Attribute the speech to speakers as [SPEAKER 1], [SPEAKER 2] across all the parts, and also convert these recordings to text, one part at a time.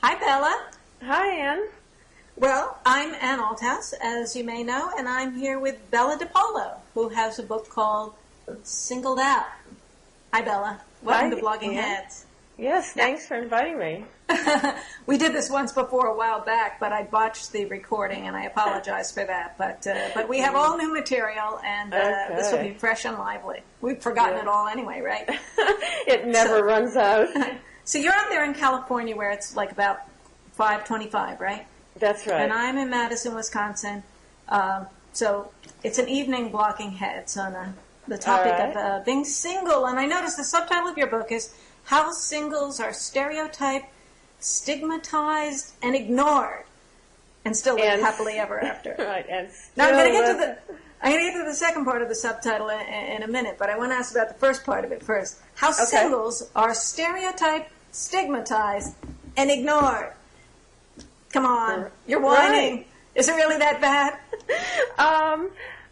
[SPEAKER 1] Hi, Bella.
[SPEAKER 2] Hi, Ann.
[SPEAKER 1] Well, I'm Ann Althouse, as you may know, and I'm here with Bella DePaulo, who has a book called Singled Out. Hi, Bella. Welcome to Blogging Heads.
[SPEAKER 2] Yes, thanks for inviting me.
[SPEAKER 1] We did this once before a while back, but I botched the recording, and I apologize for that. But we have all new material, and this will be fresh and lively. We've forgotten it all anyway, right?
[SPEAKER 2] It never runs out.
[SPEAKER 1] So you're out there in California where it's like about 5:25, right?
[SPEAKER 2] That's right.
[SPEAKER 1] And I'm in Madison, Wisconsin. So it's an evening Blogging Heads on the topic of being single. And I noticed the subtitle of your book is How Singles Are Stereotyped, Stigmatized, and Ignored, and Still Live Happily Ever After.
[SPEAKER 2] Right. And
[SPEAKER 1] now I'm going to get to the second part of the subtitle in a minute, but I want to ask about the first part of it first. How singles are stereotyped, stigmatized, and ignored. Come on, you're whining. Right. Is it really that bad?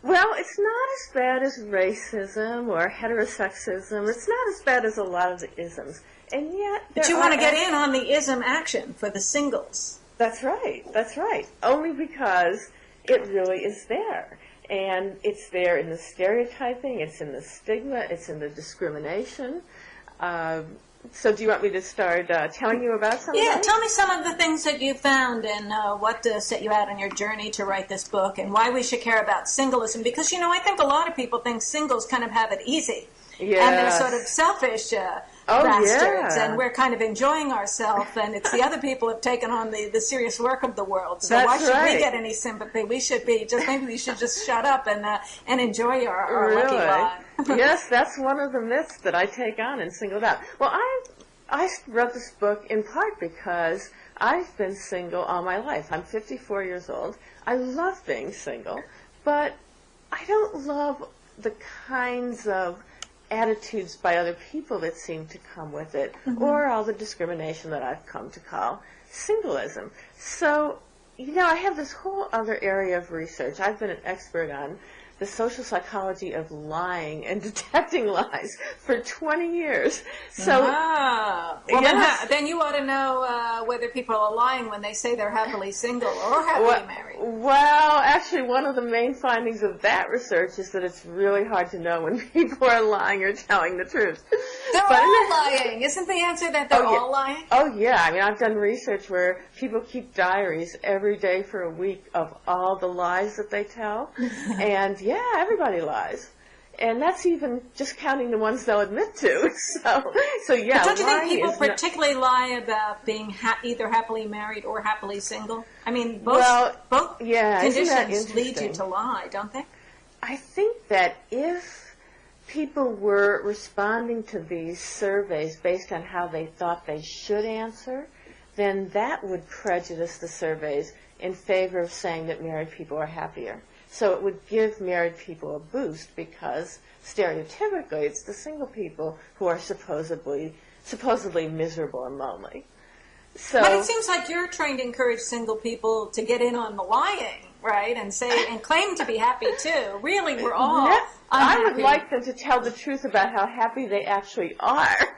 [SPEAKER 2] Well, it's not as bad as racism or heterosexism. It's not as bad as a lot of the isms. And yet,
[SPEAKER 1] but you want to get in on the ism action for the singles.
[SPEAKER 2] That's right. That's right. Only because it really is there. And it's there in the stereotyping, it's in the stigma, it's in the discrimination. So do you want me to start telling you about some of that?
[SPEAKER 1] Yeah, tell me some of the things that you found and what set you out on your journey to write this book and why we should care about singlism. Because, you know, I think a lot of people think singles kind of have it easy.
[SPEAKER 2] Yes.
[SPEAKER 1] And they're sort of selfish bastards, and we're kind of enjoying ourselves, and it's the other people have taken on the serious work of the world. So why should we get any sympathy? We should maybe we should just shut up and enjoy our lucky lot.
[SPEAKER 2] Yes, that's one of the myths that I take on and singled out. Well, I wrote this book in part because I've been single all my life. I'm 54 years old. I love being single, but I don't love the kinds of attitudes by other people that seem to come with it, or all the discrimination that I've come to call singlism. So, you know, I have this whole other area of research. I've been an expert on the social psychology of lying and detecting lies for 20 years. So,
[SPEAKER 1] well, then you ought to know whether people are lying when they say they're happily single or happily married.
[SPEAKER 2] Well, actually, one of the main findings of that research is that it's really hard to know when people are lying or telling the truth.
[SPEAKER 1] They're all lying. Isn't the answer that they're all lying?
[SPEAKER 2] Oh, yeah. I mean, I've done research where people keep diaries every day for a week of all the lies that they tell. And, yeah, everybody lies. And that's even just counting the ones they'll admit to. So yeah.
[SPEAKER 1] But don't you think people particularly lie about being either happily married or happily single? I mean, both conditions lead you to lie, don't they?
[SPEAKER 2] I think that if people were responding to these surveys based on how they thought they should answer, then that would prejudice the surveys in favor of saying that married people are happier. So it would give married people a boost because stereotypically it's the single people who are supposedly miserable and lonely. So,
[SPEAKER 1] but it seems like you're trying to encourage single people to get in on the lying, right? And claim to be happy too. Really, we're all unhappy.
[SPEAKER 2] I would like them to tell the truth about how happy they actually are.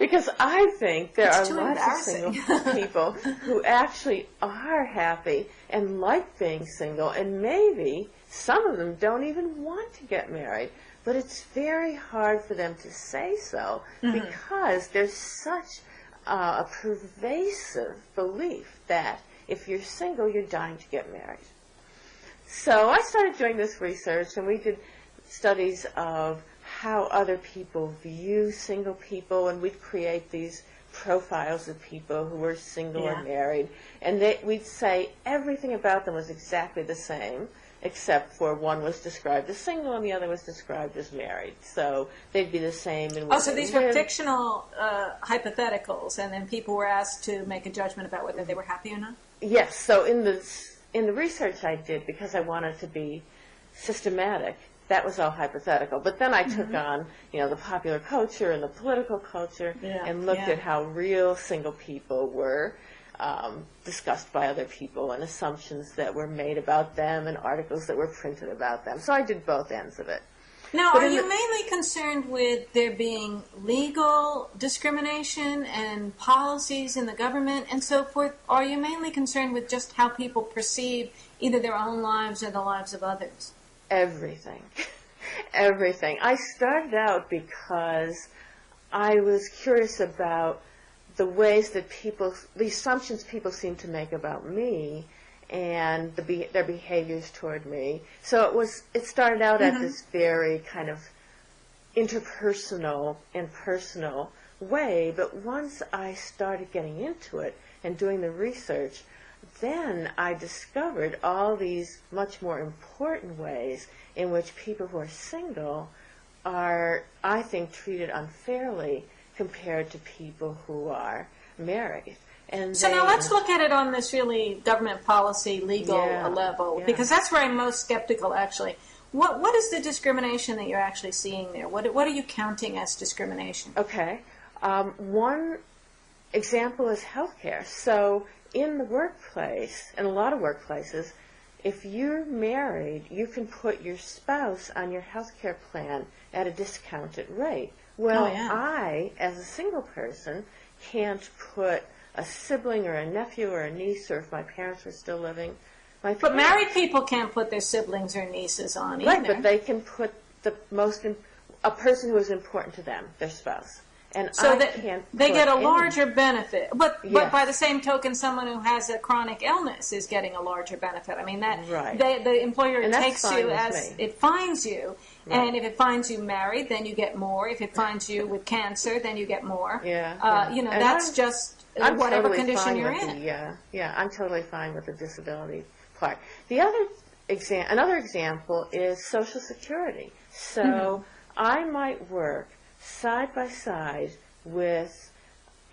[SPEAKER 2] Because I think there are lots of single people who actually are happy and like being single, and maybe some of them don't even want to get married. But it's very hard for them to say so because there's such a pervasive belief that if you're single, you're dying to get married. So I started doing this research, and we did studies of how other people view single people, and we'd create these profiles of people who were single or married, and we'd say everything about them was exactly the same, except for one was described as single and the other was described as married. So they'd be the same.
[SPEAKER 1] So these were fictional hypotheticals, and then people were asked to make a judgment about whether they were happy or not?
[SPEAKER 2] Yes. So in the research I did, because I wanted to be systematic, that was all hypothetical. But then I took on, the popular culture and the political culture and looked at how real single people were discussed by other people and assumptions that were made about them and articles that were printed about them. So I did both ends of it.
[SPEAKER 1] Now, are you mainly concerned with there being legal discrimination and policies in the government and so forth? Or are you mainly concerned with just how people perceive either their own lives or the lives of others?
[SPEAKER 2] Everything. Everything. I started out because I was curious about the ways that the assumptions people seem to make about me and their behaviors toward me. So it started out at this very kind of interpersonal and personal way, but once I started getting into it and doing the research, then I discovered all these much more important ways in which people who are single are, I think, treated unfairly compared to people who are married. And
[SPEAKER 1] so now let's look at it on this really government policy, legal level, because that's where I'm most skeptical, actually. What is the discrimination that you're actually seeing there? What are you counting as discrimination?
[SPEAKER 2] Okay. One example is healthcare. So in the workplace, in a lot of workplaces, if you're married, you can put your spouse on your healthcare plan at a discounted rate. Well, I, as a single person, can't put a sibling or a nephew or a niece, or if my parents were still living.
[SPEAKER 1] But married people can't put their siblings or nieces on either.
[SPEAKER 2] Right, but they can put a person who is important to them, their spouse. And
[SPEAKER 1] so they get a larger benefit. But by the same token, someone who has a chronic illness is getting a larger benefit. I mean, the employer takes you as it finds you. Right. And if it finds you married, then you get more. If it finds you with cancer, then you get more. That's just whatever condition you're in.
[SPEAKER 2] I'm totally fine with the disability part. Another example is Social Security. So I might work side by side with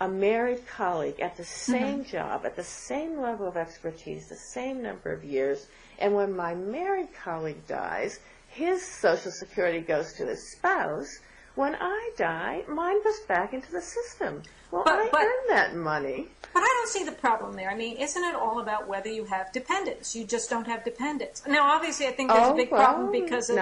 [SPEAKER 2] a married colleague at the same job, at the same level of expertise, the same number of years, and when my married colleague dies, his Social Security goes to his spouse. When I die, mine goes back into the system. Well, I earned that money.
[SPEAKER 1] But I don't see the problem there. I mean, isn't it all about whether you have dependents? You just don't have dependents. Now, obviously, I think there's a big problem because of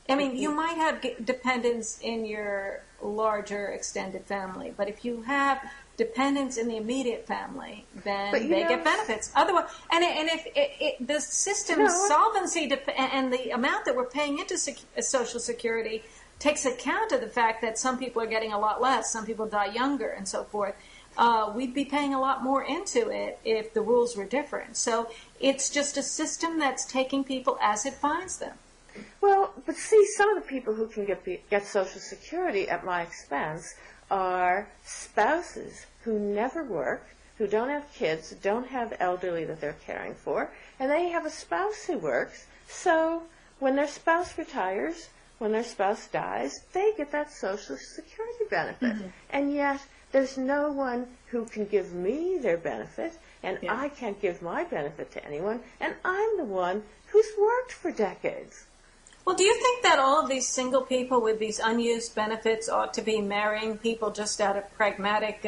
[SPEAKER 1] you might have dependents in your larger extended family, but if you have dependents in the immediate family, then they get benefits. Otherwise, and if the system's solvency and the amount that we're paying into Social Security takes account of the fact that some people are getting a lot less, some people die younger, and so forth, we'd be paying a lot more into it if the rules were different. So it's just a system that's taking people as it finds them.
[SPEAKER 2] Well, but see, some of the people who can get Social Security at my expense are spouses who never work, who don't have kids, don't have elderly that they're caring for, and they have a spouse who works. So when their spouse retires, when their spouse dies, they get that Social Security benefit. And yet there's no one who can give me their benefit, and I can't give my benefit to anyone, and I'm the one who's worked for decades.
[SPEAKER 1] Well, do you think that all of these single people with these unused benefits ought to be marrying people just out of pragmatic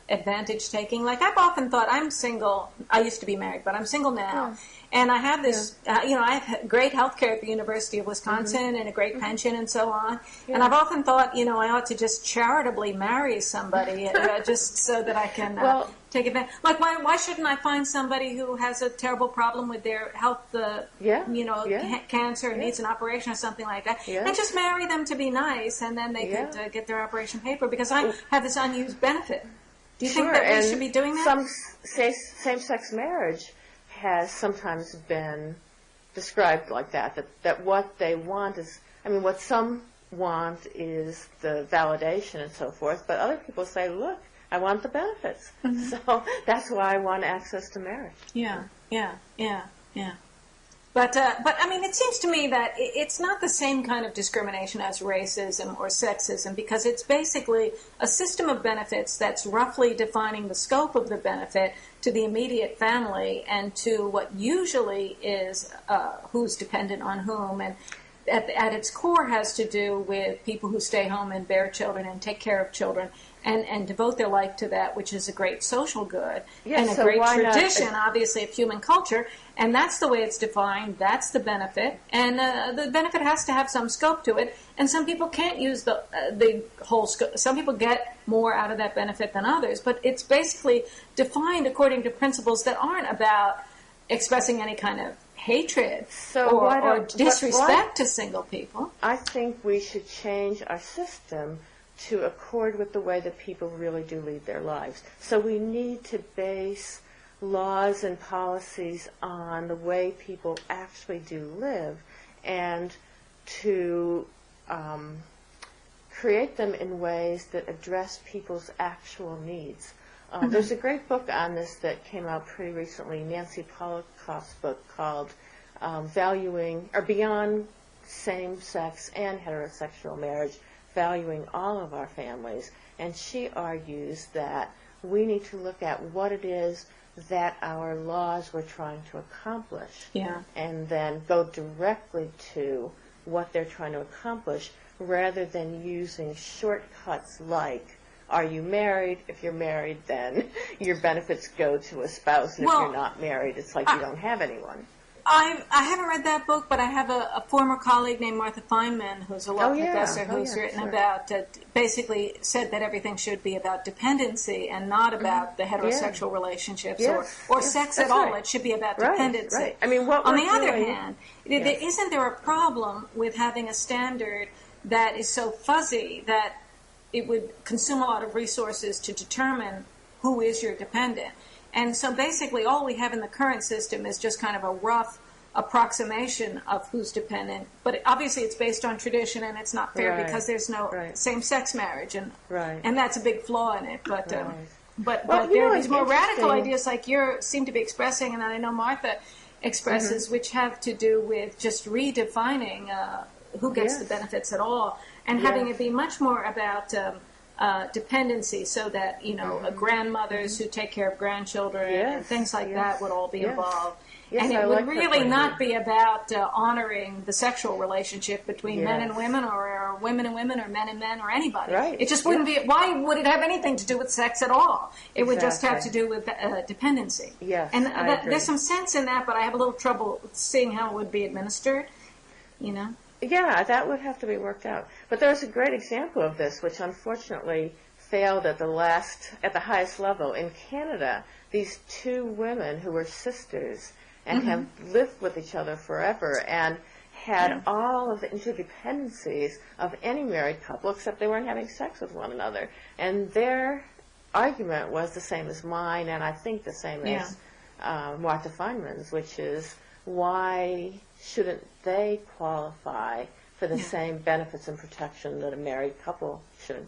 [SPEAKER 1] advantage taking? Like, I've often thought, I'm single. I used to be married, but I'm single now. And I have this, I have great health care at the University of Wisconsin and a great pension and so on. And I've often thought, I ought to just charitably marry somebody just so that I can take advantage. Like, why shouldn't I find somebody who has a terrible problem with their health, cancer and needs an operation or something like that, and just marry them to be nice, and then they could get their operation paper because I have this unused benefit. Do you think that we should be doing that?
[SPEAKER 2] Some same-sex marriage has sometimes been described like that what they want is, what some want is the validation and so forth, but other people say, look, I want the benefits. So that's why I want access to marriage.
[SPEAKER 1] Yeah. But it seems to me that it's not the same kind of discrimination as racism or sexism, because it's basically a system of benefits that's roughly defining the scope of the benefit to the immediate family and to what usually is who's dependent on whom, and at its core has to do with people who stay home and bear children and take care of children and devote their life to that, which is a great social good
[SPEAKER 2] Yes,
[SPEAKER 1] and a
[SPEAKER 2] so
[SPEAKER 1] great
[SPEAKER 2] why not-
[SPEAKER 1] tradition, obviously, of human culture. And that's the way it's defined. That's the benefit. And the benefit has to have some scope to it. And some people can't use the whole scope. Some people get more out of that benefit than others. But it's basically defined according to principles that aren't about expressing any kind of hatred or disrespect to single people.
[SPEAKER 2] I think we should change our system to accord with the way that people really do lead their lives. So we need to base laws and policies on the way people actually do live, and to create them in ways that address people's actual needs. There's a great book on this that came out pretty recently, Nancy Polikoff's book called Valuing, or Beyond Same-Sex and Heterosexual Marriage, Valuing All of Our Families. And she argues that we need to look at what it is that our laws were trying to accomplish, and then go directly to what they're trying to accomplish, rather than using shortcuts like, are you married? If you're married, then your benefits go to a spouse, and if you're not married, it's like you don't have anyone.
[SPEAKER 1] I haven't read that book, but I have a former colleague named Martha Feynman, who's a law professor, who's written about, basically said that everything should be about dependency and not about the heterosexual relationships or sex at all. It should be about dependency.
[SPEAKER 2] Right. I mean, what
[SPEAKER 1] on the other hand, isn't there a problem with having a standard that is so fuzzy that it would consume a lot of resources to determine who is your dependent? And so basically all we have in the current system is just kind of a rough approximation of who's dependent. But obviously it's based on tradition, and it's not fair because there's no same-sex marriage, and that's a big flaw in it. But there are these more radical ideas like you seem to be expressing, and I know Martha expresses, which have to do with just redefining who gets the benefits at all, and having it be much more about dependency, so that grandmothers who take care of grandchildren and things like that would all be involved. And it would really not be about honoring the sexual relationship between men and women, or women and women, or men and men, or anybody. It just wouldn't be. Why would it have anything to do with sex at all? It would just have to do with dependency. And there's some sense in that, but I have a little trouble seeing how it would be administered.
[SPEAKER 2] Yeah, that would have to be worked out. But there's a great example of this, which unfortunately failed at the highest level. In Canada, these two women who were sisters and have lived with each other forever and had all of the interdependencies of any married couple, except they weren't having sex with one another. And their argument was the same as mine, and I think the same as Martha Feynman's, which is, why shouldn't they qualify for the same benefits and protection that a married couple should?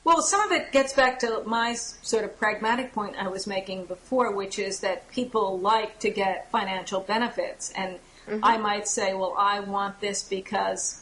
[SPEAKER 1] Well, some of it gets back to my sort of pragmatic point I was making before, which is that people like to get financial benefits. And I might say, well, I want this because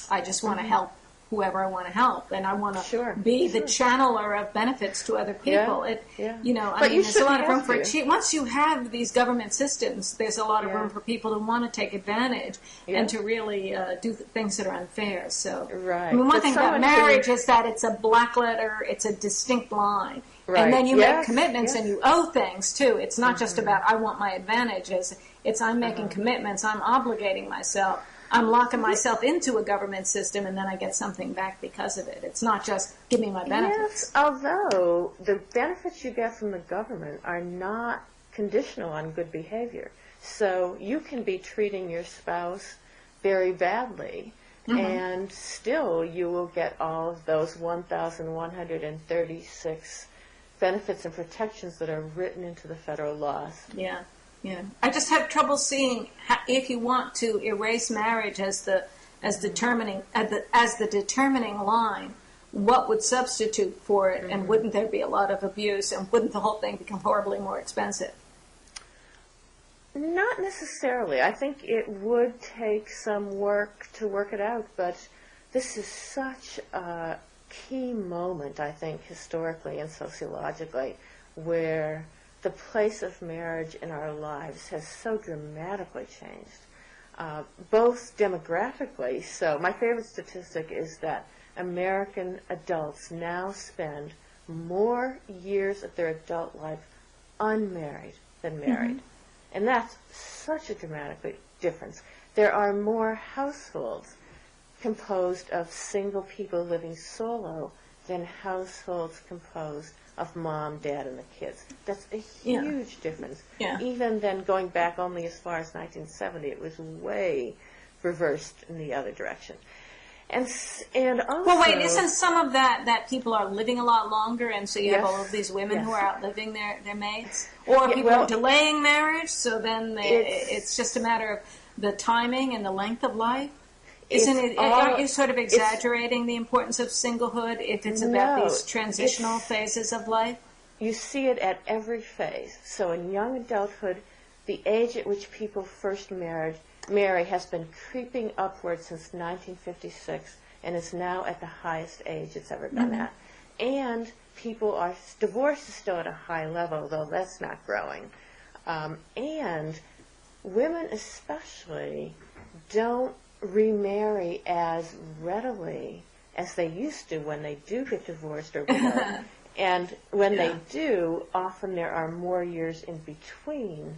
[SPEAKER 1] I just want to help whoever I want to help, and I want to be the channeler of benefits to other people. There's a lot of room for once you have these government systems, there's a lot of room for people to want to take advantage and to really do things that are unfair. So, I mean, one thing about marriage is that it's a black letter, it's a distinct line. And then you make commitments and you owe things too. It's not just about I want my advantages. It's I'm making commitments, I'm obligating myself. I'm locking myself into a government system, and then I get something back because of it. It's not just give me my benefits.
[SPEAKER 2] Yes, although the benefits you get from the government are not conditional on good behavior. So you can be treating your spouse very badly, and still you will get all of those 1,136 benefits and protections that are written into the federal laws.
[SPEAKER 1] Yeah. I just have trouble seeing how, if you want to erase marriage as the determining line, what would substitute for it, and wouldn't there be a lot of abuse, and wouldn't the whole thing become horribly more expensive?
[SPEAKER 2] Not necessarily. I think it would take some work to work it out, but this is such a key moment, I think, historically and sociologically, where the place of marriage in our lives has so dramatically changed, both demographically. So my favorite statistic is that American adults now spend more years of their adult life unmarried than married. And that's such a dramatic difference. There are more households composed of single people living solo than households composed of mom, dad, and the kids. That's a huge difference. Even then, going back only as far as 1970, it was way reversed in the other direction. And also...
[SPEAKER 1] Well, wait, isn't some of that people are living a lot longer, and so you have all of these women who are outliving their mates? Or people are delaying marriage, so then it's just a matter of the timing and the length of life? Aren't you sort of exaggerating the importance of singlehood if it's about these transitional phases of life?
[SPEAKER 2] You see it at every phase. So in young adulthood, the age at which people first marry has been creeping upward since 1956 and is now at the highest age it's ever been at. And divorce is still at a high level, though that's not growing. And women especially don't remarry as readily as they used to when they do get divorced or widowed. And when they do, often there are more years in between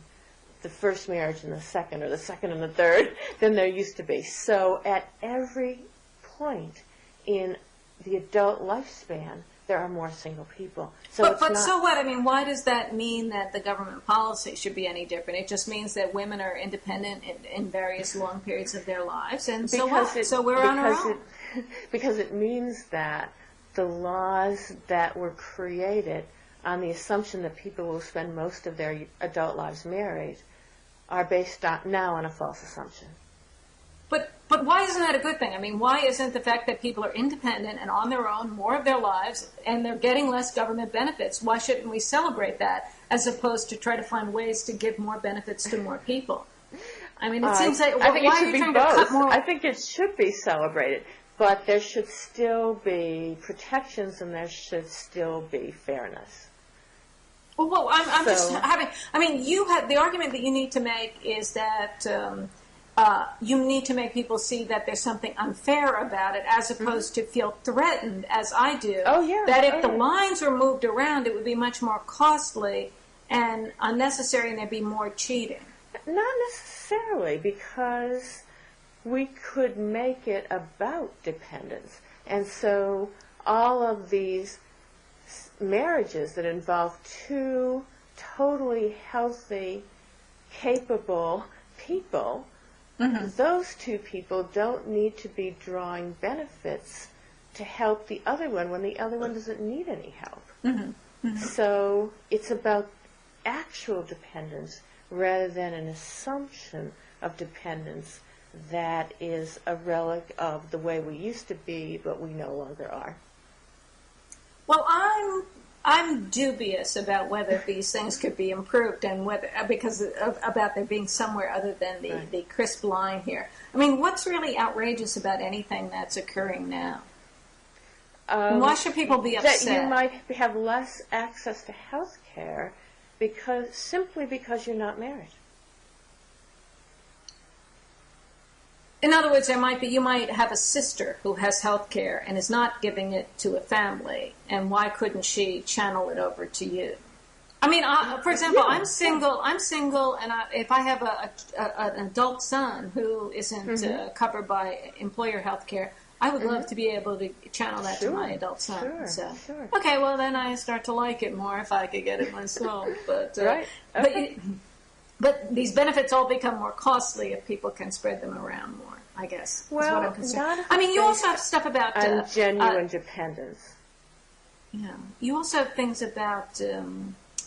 [SPEAKER 2] the first marriage and the second, or the second and the third, than there used to be. So at every point in the adult lifespan, there are more single people. So
[SPEAKER 1] so what? I mean, why does that mean that the government policy should be any different? It just means that women are independent in various long periods of their lives, and so what? So we're on our own.
[SPEAKER 2] Because it means that the laws that were created on the assumption that people will spend most of their adult lives married are based now on a false assumption.
[SPEAKER 1] But why isn't that a good thing? I mean, why isn't the fact that people are independent and on their own more of their lives and they're getting less government benefits, why shouldn't we celebrate that as opposed to try to find ways to give more benefits to more people? I mean, it seems like,
[SPEAKER 2] I think
[SPEAKER 1] why
[SPEAKER 2] it should
[SPEAKER 1] are you
[SPEAKER 2] be
[SPEAKER 1] trying
[SPEAKER 2] both.
[SPEAKER 1] to cut more?
[SPEAKER 2] I think it should be celebrated, but there should still be protections and there should still be fairness.
[SPEAKER 1] Well, I'm just having, I mean, the argument that you need to make is that you need to make people see that there's something unfair about it as opposed to feel threatened, as I do. That if the lines were moved around, it would be much more costly and unnecessary and there'd be more cheating.
[SPEAKER 2] Not necessarily, because we could make it about dependence. And so all of these marriages that involve two totally healthy, capable people, those two people don't need to be drawing benefits to help the other one when the other one doesn't need any help. So it's about actual dependence rather than an assumption of dependence that is a relic of the way we used to be, but we no longer are.
[SPEAKER 1] Well, I'm dubious about whether these things could be improved, and whether about there being somewhere other than the crisp line here. I mean, what's really outrageous about anything that's occurring now? Why should people be upset?
[SPEAKER 2] That you might have less access to health care simply because you're not married.
[SPEAKER 1] In other words, you might have a sister who has health care and is not giving it to a family, and why couldn't she channel it over to you? I mean, for example, I'm single, and if I have an adult son who isn't covered by employer health care, I would love to be able to channel that to my adult son. Okay, well, then I start to like it more if I could get it myself. But But these benefits all become more costly if people can spread them around more, I guess.
[SPEAKER 2] Well,
[SPEAKER 1] is what I'm concerned. I mean, you also have stuff about...
[SPEAKER 2] genuine dependence.
[SPEAKER 1] Yeah. You also have things about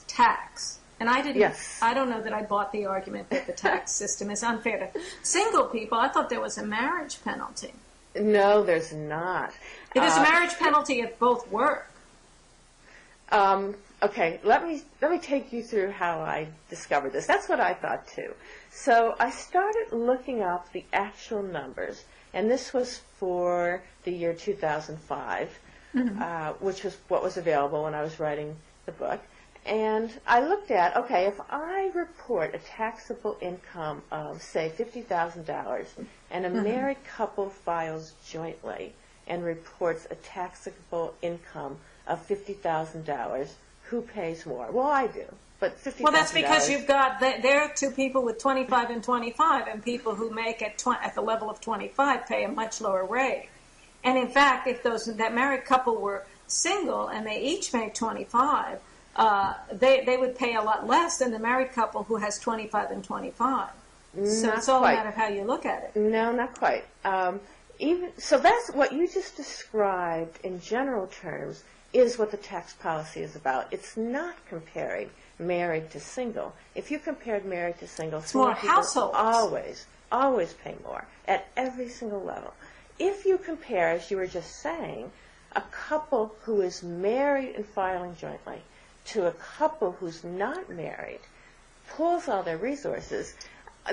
[SPEAKER 1] tax. And I don't know that I bought the argument that the tax system is unfair to single people. I thought there was a marriage penalty.
[SPEAKER 2] No, there's not.
[SPEAKER 1] There's a marriage penalty if both work.
[SPEAKER 2] Okay, let me take you through how I discovered this. That's what I thought too. So I started looking up the actual numbers, and this was for the year 2005, which was what was available when I was writing the book. And I looked at, okay, if I report a taxable income of, say, $50,000, and a married couple files jointly and reports a taxable income of $50,000, who pays more? Well, I do, but $50,000.
[SPEAKER 1] Well, that's because you've got, there are two people with 25 and 25, and people who make at the level of 25 pay a much lower rate. And in fact, if that married couple were single and they each made 25, they would pay a lot less than the married couple who has 25 and 25. So it's all a matter of how you look at it.
[SPEAKER 2] No, not quite. So that's what you just described in general terms is what the tax policy is about. It's not comparing married to single. If you compared married to single,
[SPEAKER 1] it's more households.
[SPEAKER 2] always pay more at every single level. If you compare, as you were just saying, a couple who is married and filing jointly to a couple who's not married, pulls all their resources,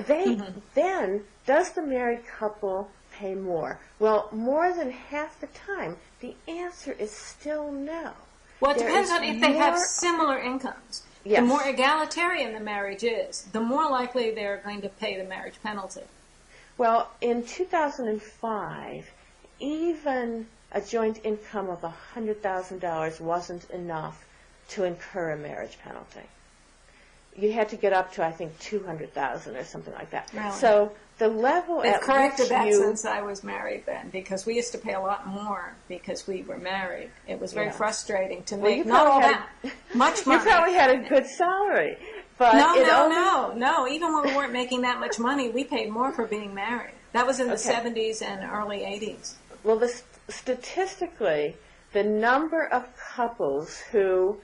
[SPEAKER 2] then does the married couple pay more? Well, more than half the time, the answer is still no.
[SPEAKER 1] Well, it depends on if they have similar incomes.
[SPEAKER 2] Yes.
[SPEAKER 1] The more egalitarian the marriage is, the more likely they're going to pay the marriage penalty.
[SPEAKER 2] Well, in 2005, even a joint income of $100,000 wasn't enough to incur a marriage penalty. You had to get up to, I think, $200,000 or something like that.
[SPEAKER 1] Really?
[SPEAKER 2] So the level
[SPEAKER 1] They've
[SPEAKER 2] at
[SPEAKER 1] corrected
[SPEAKER 2] which
[SPEAKER 1] that since I was married then, because we used to pay a lot more because we were married. It was very frustrating to make not all that much money.
[SPEAKER 2] You probably had a good salary. But
[SPEAKER 1] No. Even when we weren't making that much money, we paid more for being married. That was in the 70s and early 80s.
[SPEAKER 2] Well, statistically, the number of couples who,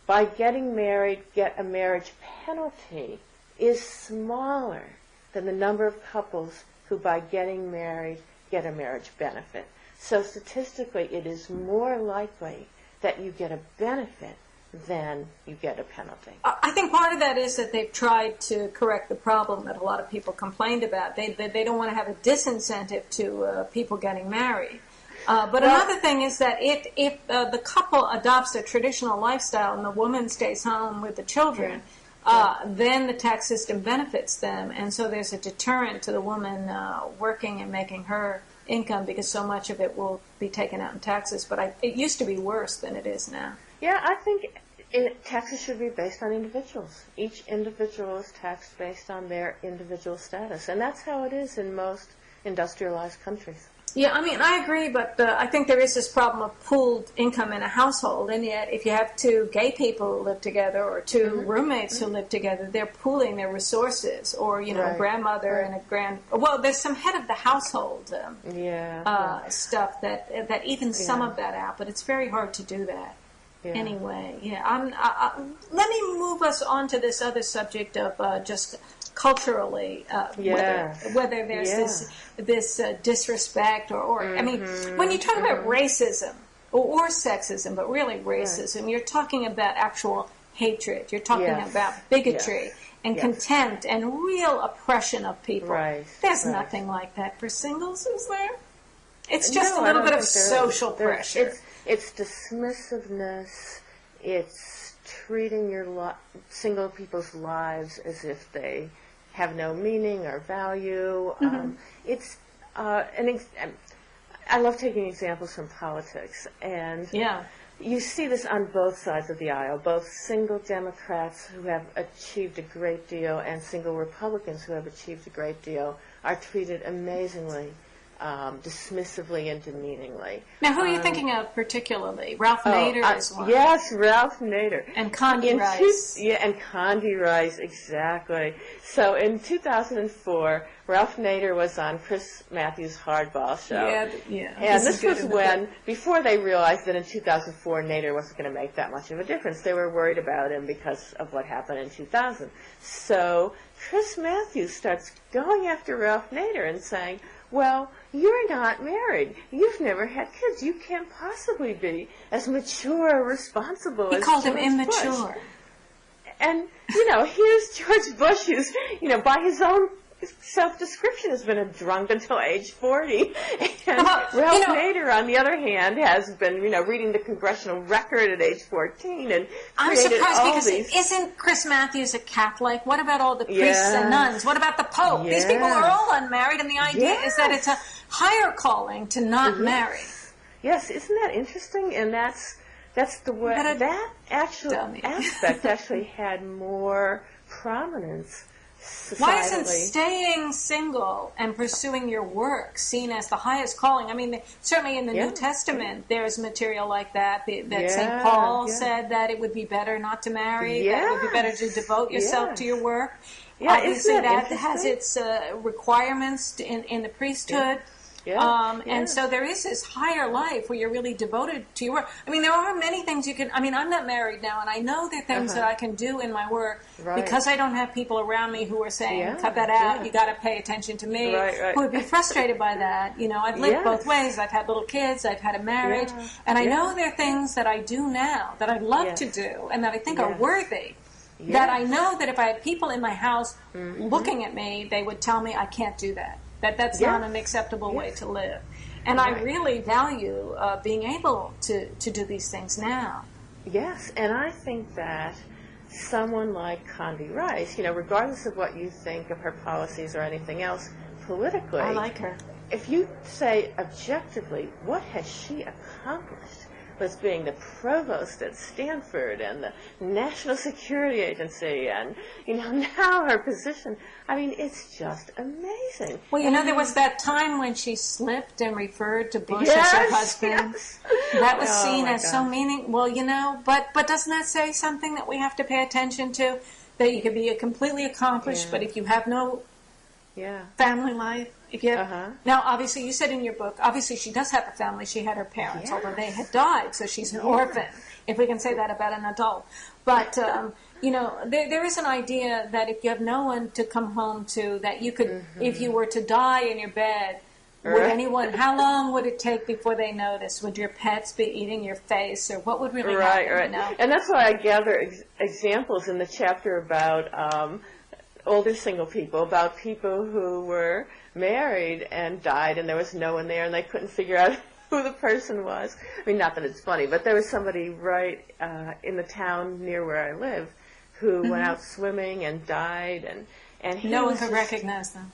[SPEAKER 2] by getting married, get a marriage penalty is smaller than the number of couples who, by getting married, get a marriage benefit. So statistically, it is more likely that you get a benefit than you get a penalty.
[SPEAKER 1] I think part of that is that they've tried to correct the problem that a lot of people complained about. They don't want to have a disincentive to people getting married. But another thing is that if the couple adopts a traditional lifestyle and the woman stays home with the children, then the tax system benefits them. And so there's a deterrent to the woman working and making her income because so much of it will be taken out in taxes. But it used to be worse than it is now.
[SPEAKER 2] Yeah, I think taxes should be based on individuals. Each individual is taxed based on their individual status. And that's how it is in most industrialized countries.
[SPEAKER 1] Yeah, I mean, I agree, but I think there is this problem of pooled income in a household, and yet if you have two gay people who live together or two roommates who live together, they're pooling their resources, or, a grandmother and a well, there's some head of the household stuff that evens some of that out, but it's very hard to do that. Yeah. Anyway, let me move us on to this other subject of just culturally, whether there's this disrespect or I mean, when you talk about racism or sexism, but really racism, you're talking about actual hatred. You're talking about bigotry and contempt and real oppression of people.
[SPEAKER 2] Right.
[SPEAKER 1] There's nothing like that for singles, is there? It's just a little bit of social pressure.
[SPEAKER 2] It's dismissiveness. It's treating your single people's lives as if they have no meaning or value. I love taking examples from politics, and you see this on both sides of the aisle, both single Democrats who have achieved a great deal and single Republicans who have achieved a great deal are treated amazingly dismissively and demeaningly.
[SPEAKER 1] Now, who are you thinking of particularly? Ralph Nader is one.
[SPEAKER 2] Yes, Ralph Nader.
[SPEAKER 1] And Condi Rice.
[SPEAKER 2] And Condi Rice, exactly. So in 2004, Ralph Nader was on Chris Matthews' Hardball show. And this was when, before they realized that in 2004 Nader wasn't going to make that much of a difference. They were worried about him because of what happened in 2000. So Chris Matthews starts going after Ralph Nader and saying, well, you're not married. You've never had kids. You can't possibly be as mature or responsible as George Bush. He called him immature. And, here's George Bush who's, by his own self-description has been a drunk until age 40. And Ralph Nader, on the other hand, has been, reading the congressional record at age 14 and
[SPEAKER 1] I'm surprised because isn't Chris Matthews a Catholic? What about all the priests and nuns? What about the Pope? These people are all unmarried, and the idea is that it's a higher calling to not marry.
[SPEAKER 2] Yes, isn't that interesting? And that's That's the way that actual aspect actually had more prominence societally.
[SPEAKER 1] Why isn't staying single and pursuing your work seen as the highest calling? I mean, certainly in the New Testament, there's material like that. That St. Paul said that it would be better not to marry, that it would be better to devote yourself to your work.
[SPEAKER 2] Yeah,
[SPEAKER 1] obviously, that has its requirements in the priesthood. And so there is this higher life where you're really devoted to your work. I mean, there are many things you can... I mean, I'm not married now, and I know there are things that I can do in my work because I don't have people around me who are saying, cut that out, you got to pay attention to me, who would be frustrated by that. You know, I've lived both ways. I've had little kids, I've had a marriage, and I know there are things that I do now that I'd love to do and that I think are worthy. That I know that if I had people in my house looking at me, they would tell me I can't do that. That's not an acceptable way to live. And I really value being able to do these things now.
[SPEAKER 2] Yes, and I think that someone like Condi Rice, you know, regardless of what you think of her policies or anything else politically,
[SPEAKER 1] I like her.
[SPEAKER 2] If you say objectively, what has she accomplished? Was being the provost at Stanford and the National Security Agency and, you know, now her position. I mean, it's just amazing.
[SPEAKER 1] Well, you know, there was that time when she slipped and referred to Bush as her husband. That was seen as so meaning. Well, you know, but doesn't that say something that we have to pay attention to? That you could be completely accomplished, but if you have no family life, if you have, now, obviously, you said in your book, obviously she does have a family. She had her parents, although they had died, so she's an orphan, if we can say that about an adult. But, you know, there is an idea that if you have no one to come home to, that you could, if you were to die in your bed, would anyone, how long would it take before they notice? Would your pets be eating your face, or what would really happen? You know?
[SPEAKER 2] And that's why I gather examples in the chapter about older single people, about people who were married and died and there was no one there and they couldn't figure out who the person was. I mean, not that it's funny, but there was somebody right in the town near where I live who went out swimming and died, and
[SPEAKER 1] no one could recognize them.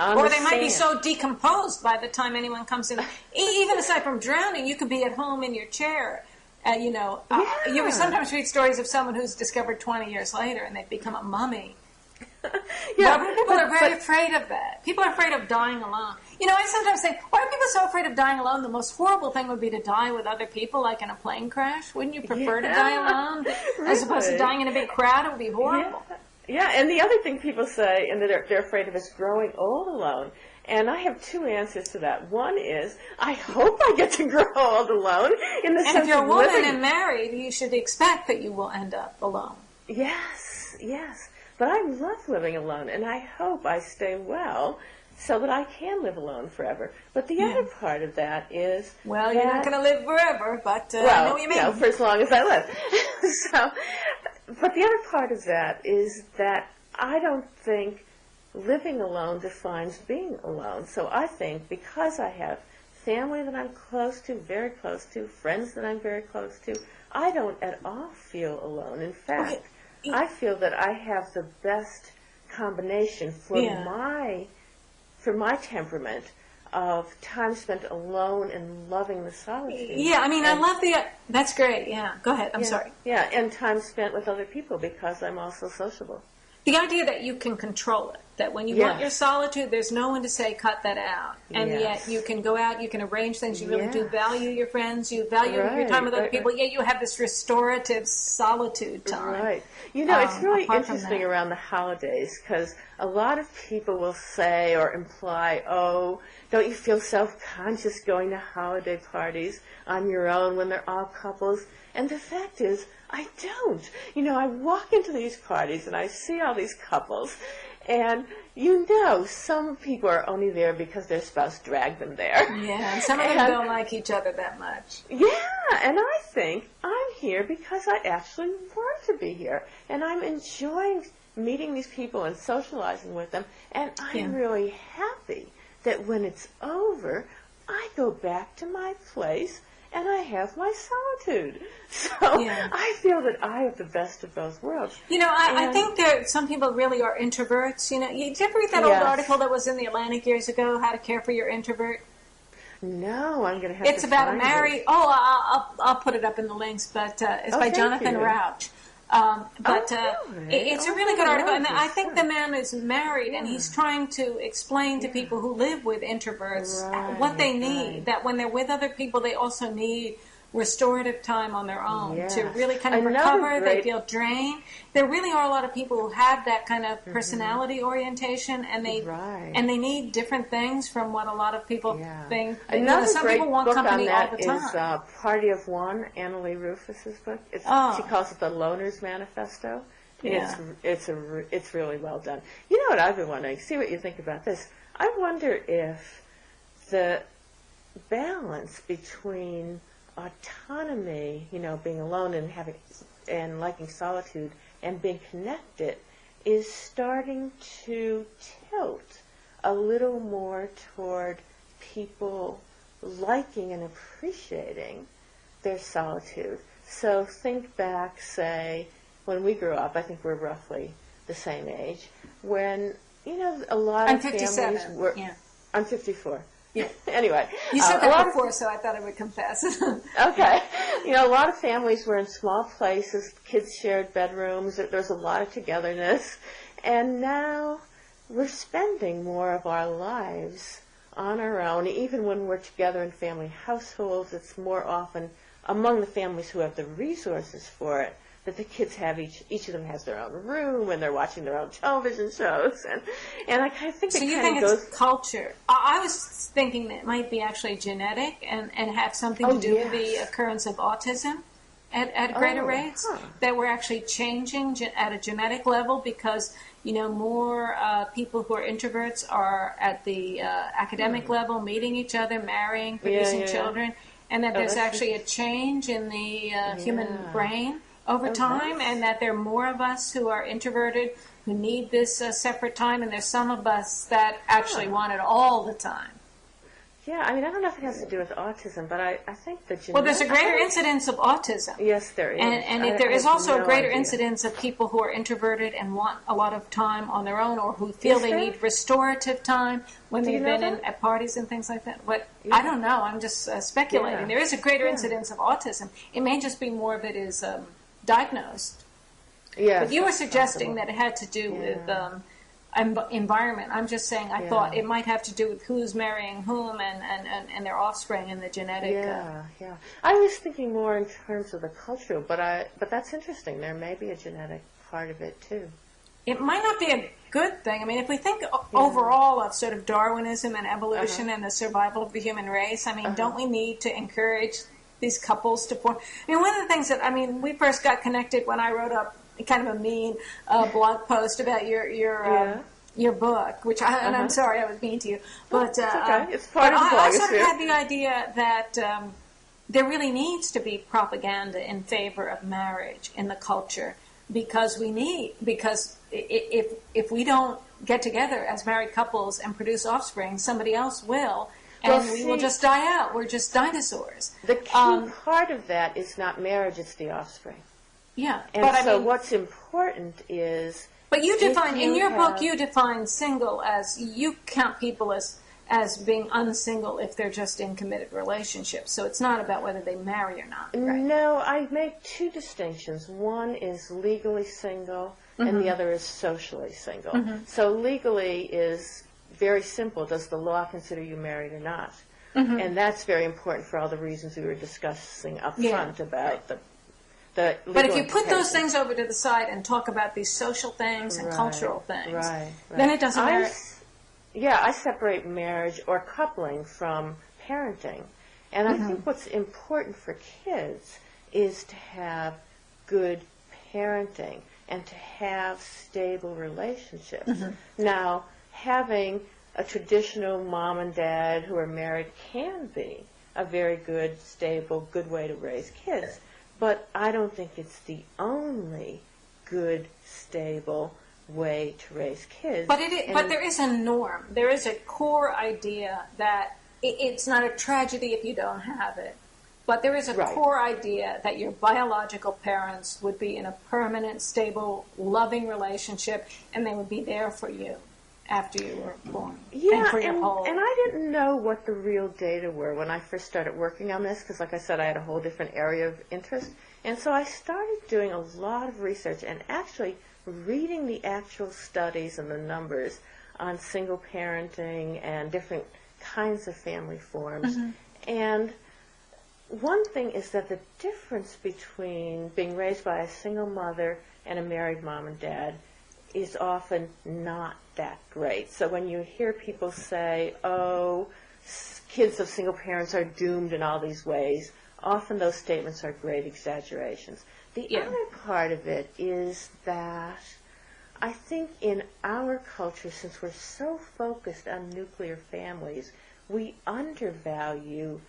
[SPEAKER 1] Or they might be so decomposed by the time anyone comes in. Even aside from drowning, you could be at home in your chair. You know, you sometimes read stories of someone who's discovered 20 years later and they've become a mummy. People are very afraid of that. People are afraid of dying alone. You know, I sometimes think, why are people so afraid of dying alone? The most horrible thing would be to die with other people, like in a plane crash. Wouldn't you prefer to die alone as opposed to dying in a big crowd? It would be horrible.
[SPEAKER 2] Yeah, and the other thing people say, and that they're afraid of, is growing old alone. And I have two answers to that. One is, I hope I get to grow old alone. In the sense
[SPEAKER 1] if you're a woman
[SPEAKER 2] living.
[SPEAKER 1] and married, you should expect that you will end up alone.
[SPEAKER 2] Yes. But I love living alone, and I hope I stay well so that I can live alone forever. But the other part of that is...
[SPEAKER 1] Well, you're not going to live forever, but I know what you mean.
[SPEAKER 2] For as long as I live. But the other part of that is that I don't think living alone defines being alone. So I think because I have family that I'm close to, very close to, friends that I'm very close to, I don't at all feel alone. In fact... I feel that I have the best combination for my temperament of time spent alone and loving the solitude.
[SPEAKER 1] Yeah, I mean, I love that's great, Go ahead, I'm sorry.
[SPEAKER 2] Yeah, and time spent with other people because I'm also sociable.
[SPEAKER 1] The idea that you can control it, that when you want your solitude, there's no one to say, cut that out. And yet you can go out, you can arrange things, you really do value your friends, you value your time with other people, yet you have this restorative solitude time.
[SPEAKER 2] Right. You know, it's really interesting around the holidays because a lot of people will say or imply, oh, don't you feel self-conscious going to holiday parties on your own when they're all couples? And the fact is, I don't. You know, I walk into these parties and I see all these couples, and you know some people are only there because their spouse dragged them there.
[SPEAKER 1] Yeah, and some of them don't like each other that much.
[SPEAKER 2] Yeah, and I think I'm here because I actually want to be here, and I'm enjoying meeting these people and socializing with them, and I'm really happy that when it's over, I go back to my place and I have my solitude. So I feel that I have the best of both worlds.
[SPEAKER 1] You know, I think that some people really are introverts. You know, did you ever read that old article that was in the Atlantic years ago, How to Care for Your Introvert?
[SPEAKER 2] No, I'm going to have
[SPEAKER 1] It's
[SPEAKER 2] to
[SPEAKER 1] about a
[SPEAKER 2] find
[SPEAKER 1] married.
[SPEAKER 2] it.
[SPEAKER 1] Oh, I'll put it up in the links, but it's by
[SPEAKER 2] thank
[SPEAKER 1] Jonathan
[SPEAKER 2] you.
[SPEAKER 1] Rauch.
[SPEAKER 2] Really?
[SPEAKER 1] It's a really good article, and I think the man is married, and he's trying to explain to people who live with introverts what they need. That when they're with other people, they also need restorative time on their own to really kind of recover. They feel drained. There really are a lot of people who have that kind of personality orientation, and they need different things from what a lot of people think.
[SPEAKER 2] Another
[SPEAKER 1] some
[SPEAKER 2] great
[SPEAKER 1] people want
[SPEAKER 2] book
[SPEAKER 1] company
[SPEAKER 2] on that
[SPEAKER 1] all the time.
[SPEAKER 2] is Party of One, Annalee Rufus's book. She calls it the Loner's Manifesto.
[SPEAKER 1] Yeah.
[SPEAKER 2] It's really well done. You know what I've been wondering? See what you think about this. I wonder if the balance between autonomy, being alone and liking solitude, and being connected, is starting to tilt a little more toward people liking and appreciating their solitude. So think back, say, when we grew up. I think we're roughly the same age. When a lot of families were.
[SPEAKER 1] Yeah.
[SPEAKER 2] I'm 54. Yeah. Anyway,
[SPEAKER 1] you said that before, so I thought I would confess.
[SPEAKER 2] Okay. A lot of families were in small places. Kids shared bedrooms. There's a lot of togetherness. And now we're spending more of our lives on our own. Even when we're together in family households, it's more often among the families who have the resources for it that the kids have each of them has their own room, and they're watching their own television shows, and I kind of think
[SPEAKER 1] so
[SPEAKER 2] it
[SPEAKER 1] you
[SPEAKER 2] kind
[SPEAKER 1] think
[SPEAKER 2] of
[SPEAKER 1] it's culture. I was thinking that it might be actually genetic and have something to do with the occurrence of autism at greater rates, that we're actually changing at a genetic level because more people who are introverts are at the academic level, meeting each other, marrying, producing children, and that there's actually a change in the human brain over time, and that there are more of us who are introverted who need this separate time, and there's some of us that actually want it all the time.
[SPEAKER 2] Yeah, I don't know if it has to do with autism, but I think the genetic...
[SPEAKER 1] Well, there's a greater incidence of autism.
[SPEAKER 2] Yes, there is.
[SPEAKER 1] And there is also a greater incidence of people who are introverted and want a lot of time on their own, or who feel they need restorative time when they've been at parties and things like that. But I don't know. I'm just speculating. Yeah. There is a greater incidence of autism. It may just be more of it is diagnosed.
[SPEAKER 2] Yes,
[SPEAKER 1] but you were suggesting that it had to do with environment. I'm just saying I thought it might have to do with who's marrying whom and their offspring and the genetic.
[SPEAKER 2] Yeah. I was thinking more in terms of the cultural, but that's interesting. There may be a genetic part of it too.
[SPEAKER 1] It might not be a good thing. If we think overall of sort of Darwinism and evolution and the survival of the human race, don't we need to encourage these couples to form? One of the things that, we first got connected when I wrote up kind of a mean blog post about your book, which and I'm sorry I was mean to you, but
[SPEAKER 2] it's okay. It's part of the blog.
[SPEAKER 1] I sort of had the idea that there really needs to be propaganda in favor of marriage in the culture, because if we don't get together as married couples and produce offspring, somebody else will. And we will just die out. We're just dinosaurs.
[SPEAKER 2] The key part of that is not marriage, it's the offspring.
[SPEAKER 1] Yeah.
[SPEAKER 2] And what's important is...
[SPEAKER 1] But you define, in your book, you define single as, you count people as being unsingle if they're just in committed relationships. So it's not about whether they marry or not, right?
[SPEAKER 2] No, I make two distinctions. One is legally single, and the other is socially single. So legally is... very simple. Does the law consider you married or not? And that's very important for all the reasons we were discussing up front about the legal
[SPEAKER 1] But if you put those things over to the side and talk about these social things and cultural things, then it doesn't matter.
[SPEAKER 2] I separate marriage or coupling from parenting. And I think what's important for kids is to have good parenting and to have stable relationships. Now, having a traditional mom and dad who are married can be a very good, stable, good way to raise kids. But I don't think it's the only good, stable way to raise kids.
[SPEAKER 1] But but there is a norm. There is a core idea that it's not a tragedy if you don't have it. But there is a core idea that your biological parents would be in a permanent, stable, loving relationship, and they would be there for you. after you were born.
[SPEAKER 2] Yeah,
[SPEAKER 1] and for your whole...
[SPEAKER 2] and I didn't know what the real data were when I first started working on this, because like I said, I had a whole different area of interest. And so I started doing a lot of research and actually reading the actual studies and the numbers on single parenting and different kinds of family forms.
[SPEAKER 1] Mm-hmm.
[SPEAKER 2] And one thing is that the difference between being raised by a single mother and a married mom and dad is often not that great. So when you hear people say, oh, kids of single parents are doomed in all these ways, often those statements are great exaggerations. The other part of it is that I think in our culture, since we're so focused on nuclear families, we undervalue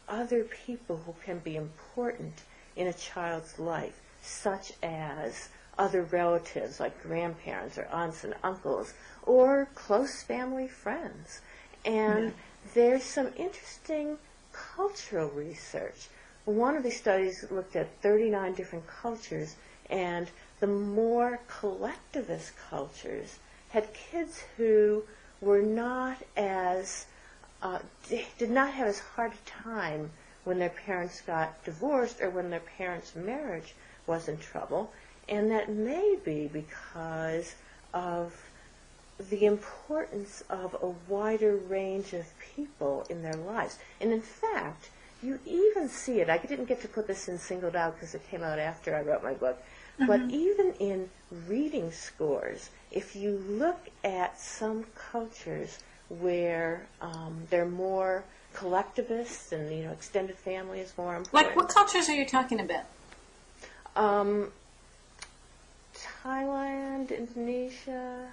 [SPEAKER 2] other people who can be important in a child's life, such as other relatives like grandparents or aunts and uncles or close family friends. And there's some interesting cultural research. One of these studies looked at 39 different cultures, and the more collectivist cultures had kids who were not as, did not have as hard a time when their parents got divorced or when their parents' marriage was in trouble. And that may be because of the importance of a wider range of people in their lives. And in fact, you even see it. I didn't get to put this in Singled Out because it came out after I wrote my book. Mm-hmm. But even in reading scores, if you look at some cultures where they're more collectivists and, you know, extended family is more important.
[SPEAKER 1] Like, what cultures are you talking about?
[SPEAKER 2] Thailand, Indonesia.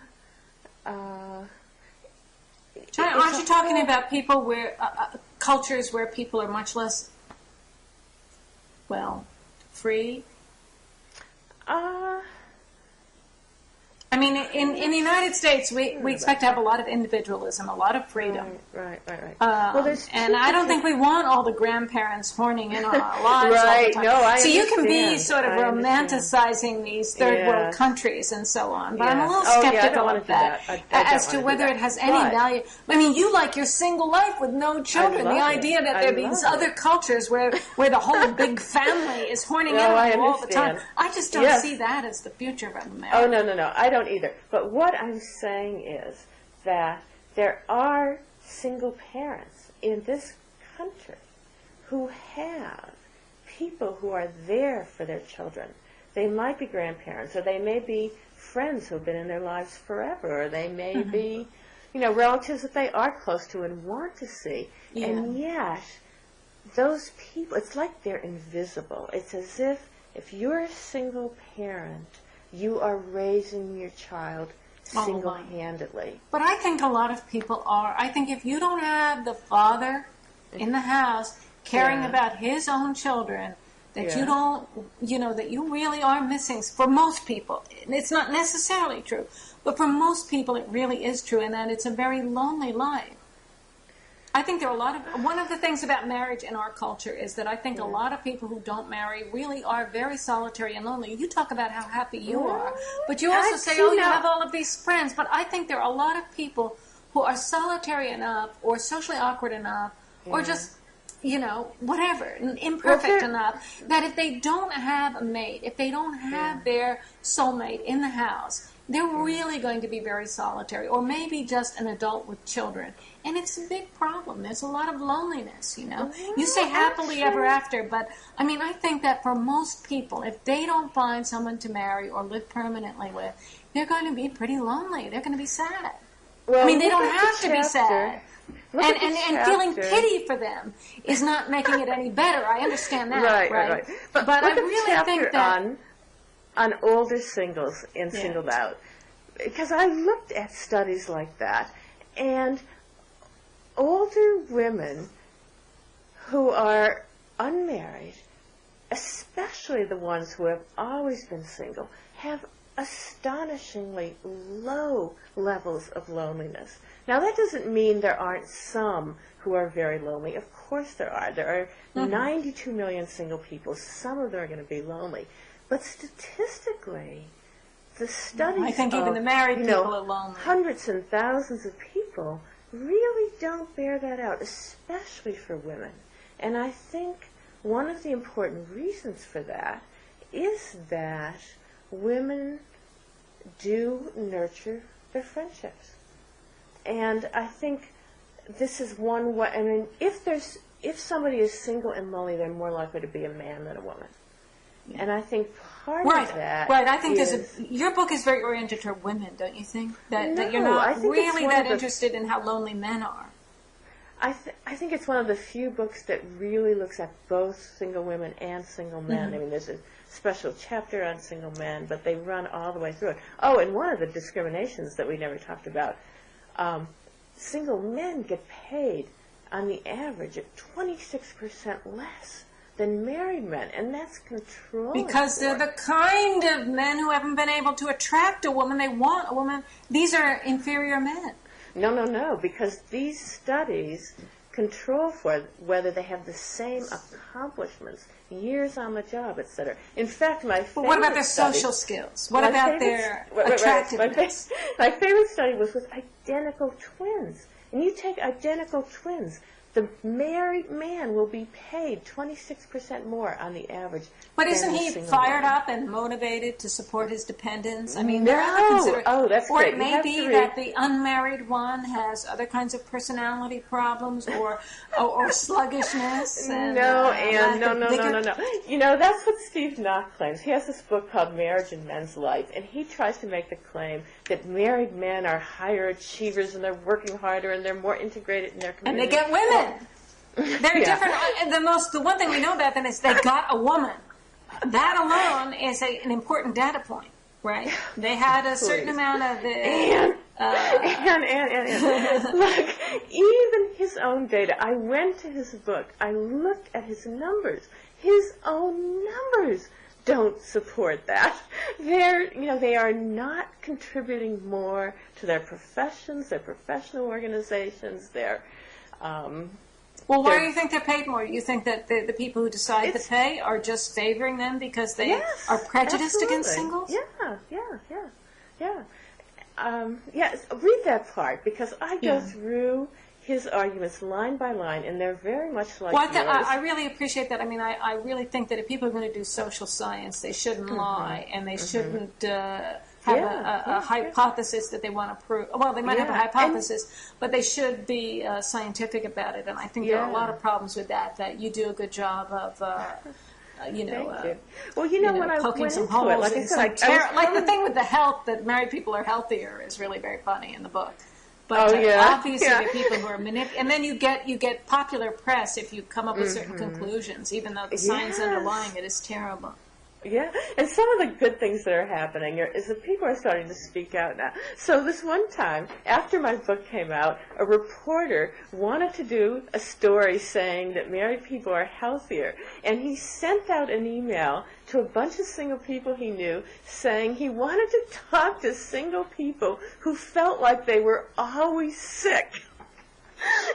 [SPEAKER 1] Aren't you talking about people where cultures where people are much less, well, free? I mean, in the United States, we expect to have a lot of individualism, a lot of freedom.
[SPEAKER 2] Right.
[SPEAKER 1] Well, and I don't think we want all the grandparents horning in on our lives all the time.
[SPEAKER 2] No, I
[SPEAKER 1] so
[SPEAKER 2] understand.
[SPEAKER 1] you can be sort of romanticizing these third world countries and so on. But I'm a little skeptical of that as to whether it has any value. I mean, you like your single life with no children. The idea that there are these other cultures where the whole big family is horning in on you all the time. I just don't see that as the future of America.
[SPEAKER 2] Oh, no. I don't either. But what I'm saying is that there are single parents in this country who have people who are there for their children. They might be grandparents, or they may be friends who have been in their lives forever, or they may be, you know, relatives that they are close to and want to see. Yeah. And yet, those people, it's like they're invisible. It's as if you're a single parent, you are raising your child single-handedly.
[SPEAKER 1] But I think a lot of people are. I think if you don't have the father in the house caring about his own children, that you don't, you know, that you really are missing. For most people, it's not necessarily true, but for most people it really is true, and that it's a very lonely life. I think there are a lot of, one of the things about marriage in our culture is that I think a lot of people who don't marry really are very solitary and lonely. You talk about how happy you are, but you also say, oh, you have all of these friends. But I think there are a lot of people who are solitary enough or socially awkward enough or just, you know, whatever, imperfect enough, that if they don't have a mate, if they don't have their soulmate in the house, they're really going to be very solitary, or maybe just an adult with children. And it's a big problem. There's a lot of loneliness, you know. You say happily ever after, but, I mean, I think that for most people, if they don't find someone to marry or live permanently with, they're going to be pretty lonely. They're going to be sad.
[SPEAKER 2] Well,
[SPEAKER 1] I mean, they don't have to be sad. And feeling pity for them is not making it any better. I understand that, right?
[SPEAKER 2] But
[SPEAKER 1] I really think that...
[SPEAKER 2] on older singles in Singled Out, because I looked at studies like that, and older women who are unmarried, especially the ones who have always been single, have astonishingly low levels of loneliness. Now, that doesn't mean there aren't some who are very lonely. Of course there are. There are 92 million single people. Some of them are going to be lonely. But statistically, the studies
[SPEAKER 1] I think
[SPEAKER 2] of,
[SPEAKER 1] even the married people are lonely.
[SPEAKER 2] Hundreds and thousands of people really don't bear that out, especially for women. And I think one of the important reasons for that is that women do nurture their friendships. And I think this is one way, I mean, if somebody is single and lonely, they're more likely to be a man than a woman. Yeah. And I think part of that
[SPEAKER 1] I think your book is very oriented toward women, don't you think? That you're not really that interested in how lonely men are.
[SPEAKER 2] I think it's one of the few books that really looks at both single women and single men. Mm-hmm. I mean, there's a special chapter on single men, but they run all the way through it. Oh, and one of the discriminations that we never talked about, single men get paid on the average at 26% less than married men, and that's control.
[SPEAKER 1] Because they're the kind of men who haven't been able to attract a woman. They want a woman. These are inferior men.
[SPEAKER 2] No, because these studies control for whether they have the same accomplishments, years on the job, etc. In fact, my favorite
[SPEAKER 1] But what about their social skills? What about their attractiveness?
[SPEAKER 2] My favorite study was with identical twins. And you take identical twins, the married man will be paid 26% more on the average.
[SPEAKER 1] But isn't he fired up and motivated to support his dependents? I mean,
[SPEAKER 2] no.
[SPEAKER 1] there are other considerations.
[SPEAKER 2] Oh, that's
[SPEAKER 1] or
[SPEAKER 2] great.
[SPEAKER 1] It may be that the unmarried one has other kinds of personality problems or sluggishness. And,
[SPEAKER 2] no. You know, that's what Steve Knock claims. He has this book called Marriage in Men's Life, and he tries to make the claim that married men are higher achievers and they're working harder and they're more integrated in their community.
[SPEAKER 1] And they get women. They're different. The one thing we know about them is they got a woman. That alone is an important data point, right? They had a certain amount of
[SPEAKER 2] and look, even his own data. I went to his book. I looked at his numbers. His own numbers don't support that. They are not contributing more to their professions, their professional organizations, their
[SPEAKER 1] well, why do you think they're paid more? You think that the people who decide to pay are just favoring them because they are prejudiced against singles?
[SPEAKER 2] Yeah. Read that part, because I go through his arguments line by line, and they're very much like yours.
[SPEAKER 1] I really appreciate that. I mean, I really think that if people are going to do social science, they shouldn't lie, and they shouldn't have a hypothesis that they want to prove. Well, they might have a hypothesis, but they should be scientific about it. And I think there are a lot of problems with that you do a good job of,
[SPEAKER 2] Thank you. Well, when I
[SPEAKER 1] poking
[SPEAKER 2] went
[SPEAKER 1] some
[SPEAKER 2] into
[SPEAKER 1] holes.
[SPEAKER 2] it, like I said,
[SPEAKER 1] like the thing with the health, that married people are healthier, is really very funny in the book. But obviously there are people who are and then you get popular press if you come up with certain conclusions, even though the science underlying it is terrible.
[SPEAKER 2] Yeah, and some of the good things that are happening is that people are starting to speak out now. So this one time, after my book came out, a reporter wanted to do a story saying that married people are healthier, and he sent out an email to a bunch of single people he knew saying he wanted to talk to single people who felt like they were always sick.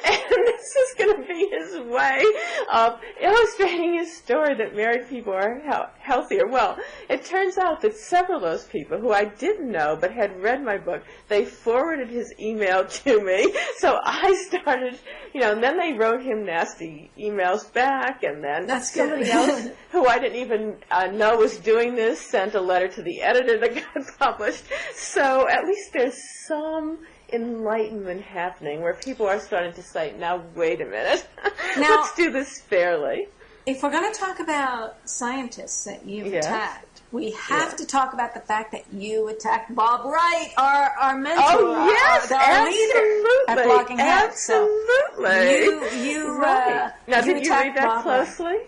[SPEAKER 2] And this is going to be his way of illustrating his story that married people are healthier. Well, it turns out that several of those people who I didn't know but had read my book, they forwarded his email to me. So I started, and then they wrote him nasty emails back, and then somebody else who I didn't even know was doing this sent a letter to the editor that got published. So at least there's some enlightenment happening where people are starting to say, now wait a minute, let's do this fairly.
[SPEAKER 1] If we're going to talk about scientists that you've attacked, we have to talk about the fact that you attacked Bob Wright, our mentor, our leader at Blogging Heads.
[SPEAKER 2] Absolutely. Now, did you read that
[SPEAKER 1] Bob
[SPEAKER 2] closely?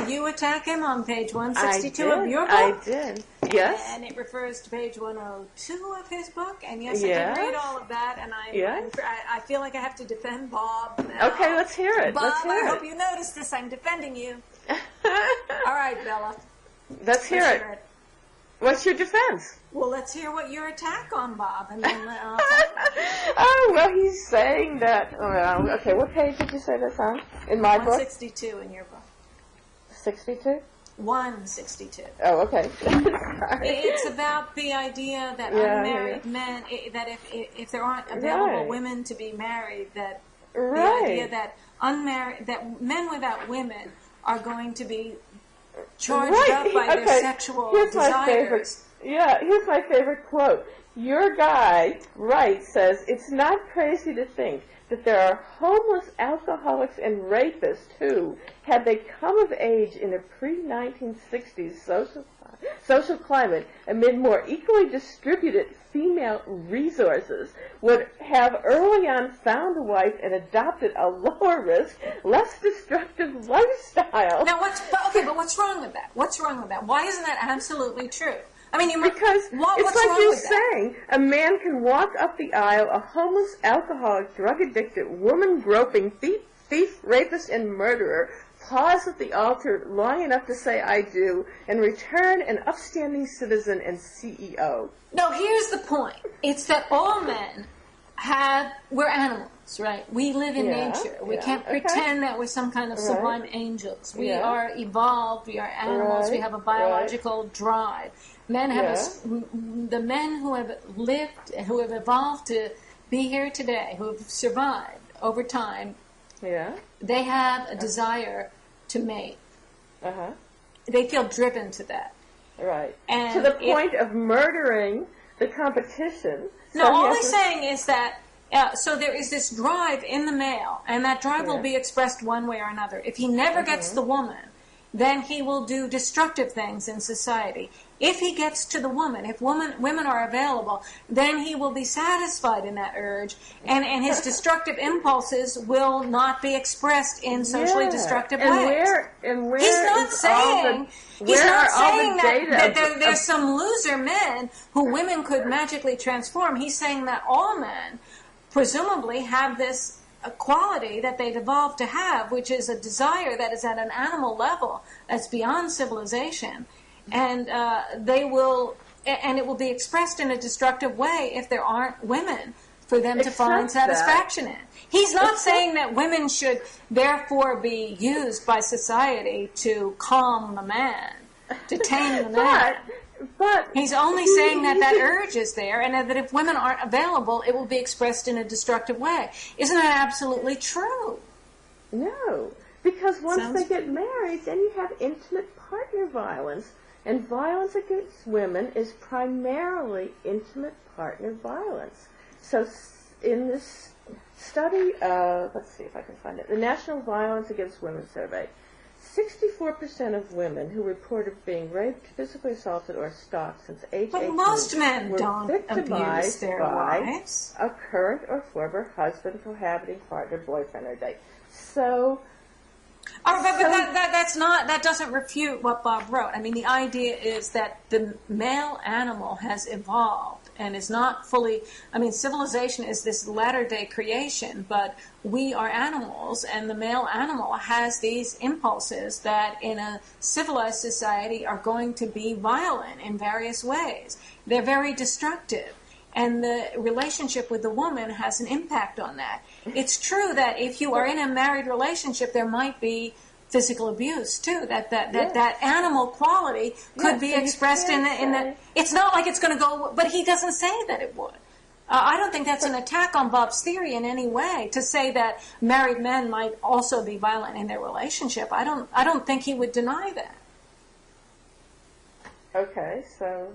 [SPEAKER 1] You attack him on page 162 of your book.
[SPEAKER 2] I did. Yes.
[SPEAKER 1] And it refers to page 102 of his book. And yes, I did read all of that. And I feel like I have to defend Bob now.
[SPEAKER 2] Okay, let's hear it.
[SPEAKER 1] Bob, I hope you noticed this. I'm defending you. All right, Bella.
[SPEAKER 2] Let's hear it. What's your defense?
[SPEAKER 1] Well, let's hear what your attack on Bob, and then
[SPEAKER 2] Oh, well, he's saying that. Okay, what page did you say that's on? In my book?
[SPEAKER 1] 162 in your book.
[SPEAKER 2] 62?
[SPEAKER 1] 162.
[SPEAKER 2] Oh, okay.
[SPEAKER 1] It's about the idea that unmarried men, that if there aren't available women to be married, that the idea that that men without women are going to be charged up by their sexual desires.
[SPEAKER 2] Here's my favorite quote. Your guy, Wright, says, it's not crazy to think that there are homeless alcoholics and rapists who, had they come of age in a pre-1960s social climate amid more equally distributed female resources, would have early on found a wife and adopted a lower risk, less destructive lifestyle.
[SPEAKER 1] Now, but what's wrong with that? What's wrong with that? Why isn't that absolutely true? I mean,
[SPEAKER 2] because it's like you're saying, a man can walk up the aisle, a homeless, alcoholic, drug-addicted, woman-groping, thief, rapist, and murderer, pause at the altar long enough to say I do, and return an upstanding citizen and CEO.
[SPEAKER 1] No, here's the point. It's that all men we're animals, right? We live in nature. We can't pretend that we're some kind of sublime angels. We are evolved. We are animals. We have a biological drive. Men have the men who have lived, who have evolved to be here today, who have survived over time. They have a desire to mate. They feel driven to that.
[SPEAKER 2] Right. And to the point of murdering the competition.
[SPEAKER 1] No, all he's saying is that, so there is this drive in the male, and that drive will be expressed one way or another. If he never gets the woman, then he will do destructive things in society. If he gets to the woman, if women are available, then he will be satisfied in that urge, and his destructive impulses will not be expressed in socially destructive ways.
[SPEAKER 2] He's not saying
[SPEAKER 1] that there's some loser men who women could magically transform. He's saying that all men presumably have this a quality that they've evolved to have, which is a desire that is at an animal level, that's beyond civilization, and it will be expressed in a destructive way if there aren't women for them to find satisfaction in. He's not saying that women should therefore be used by society to calm the man, to tame the man.
[SPEAKER 2] But
[SPEAKER 1] he's only saying that urge is there, and that if women aren't available, it will be expressed in a destructive way. Isn't that absolutely true?
[SPEAKER 2] No, because once they get married, then you have intimate partner violence, and violence against women is primarily intimate partner violence. So in this study, let's see if I can find it, the National Violence Against Women Survey, 64% of women who reported being raped, physically assaulted, or stalked since age 18
[SPEAKER 1] most men
[SPEAKER 2] were
[SPEAKER 1] don't
[SPEAKER 2] victimized
[SPEAKER 1] abuse their
[SPEAKER 2] by
[SPEAKER 1] wives.
[SPEAKER 2] a current or former husband, cohabiting partner, boyfriend, or date. So,
[SPEAKER 1] that doesn't refute what Bob wrote. I mean, the idea is that the male animal has evolved and is not fully, I mean, civilization is this latter-day creation, but we are animals, and the male animal has these impulses that in a civilized society are going to be violent in various ways. They're very destructive, and the relationship with the woman has an impact on that. It's true that if you are in a married relationship, there might be physical abuse too. That animal quality could be expressed in the. It's not like it's going to go, but he doesn't say that it would. I don't think that's an attack on Bob's theory in any way to say that married men might also be violent in their relationship. I don't think he would deny that.
[SPEAKER 2] Okay, so.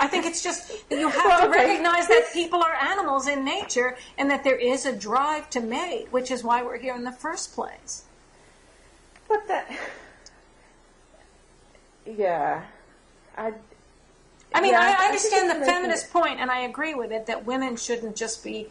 [SPEAKER 1] I think it's just you have to recognize that people are animals in nature, and that there is a drive to mate, which is why we're here in the first place.
[SPEAKER 2] But that, I
[SPEAKER 1] understand the feminist point, and I agree with it, that women shouldn't just be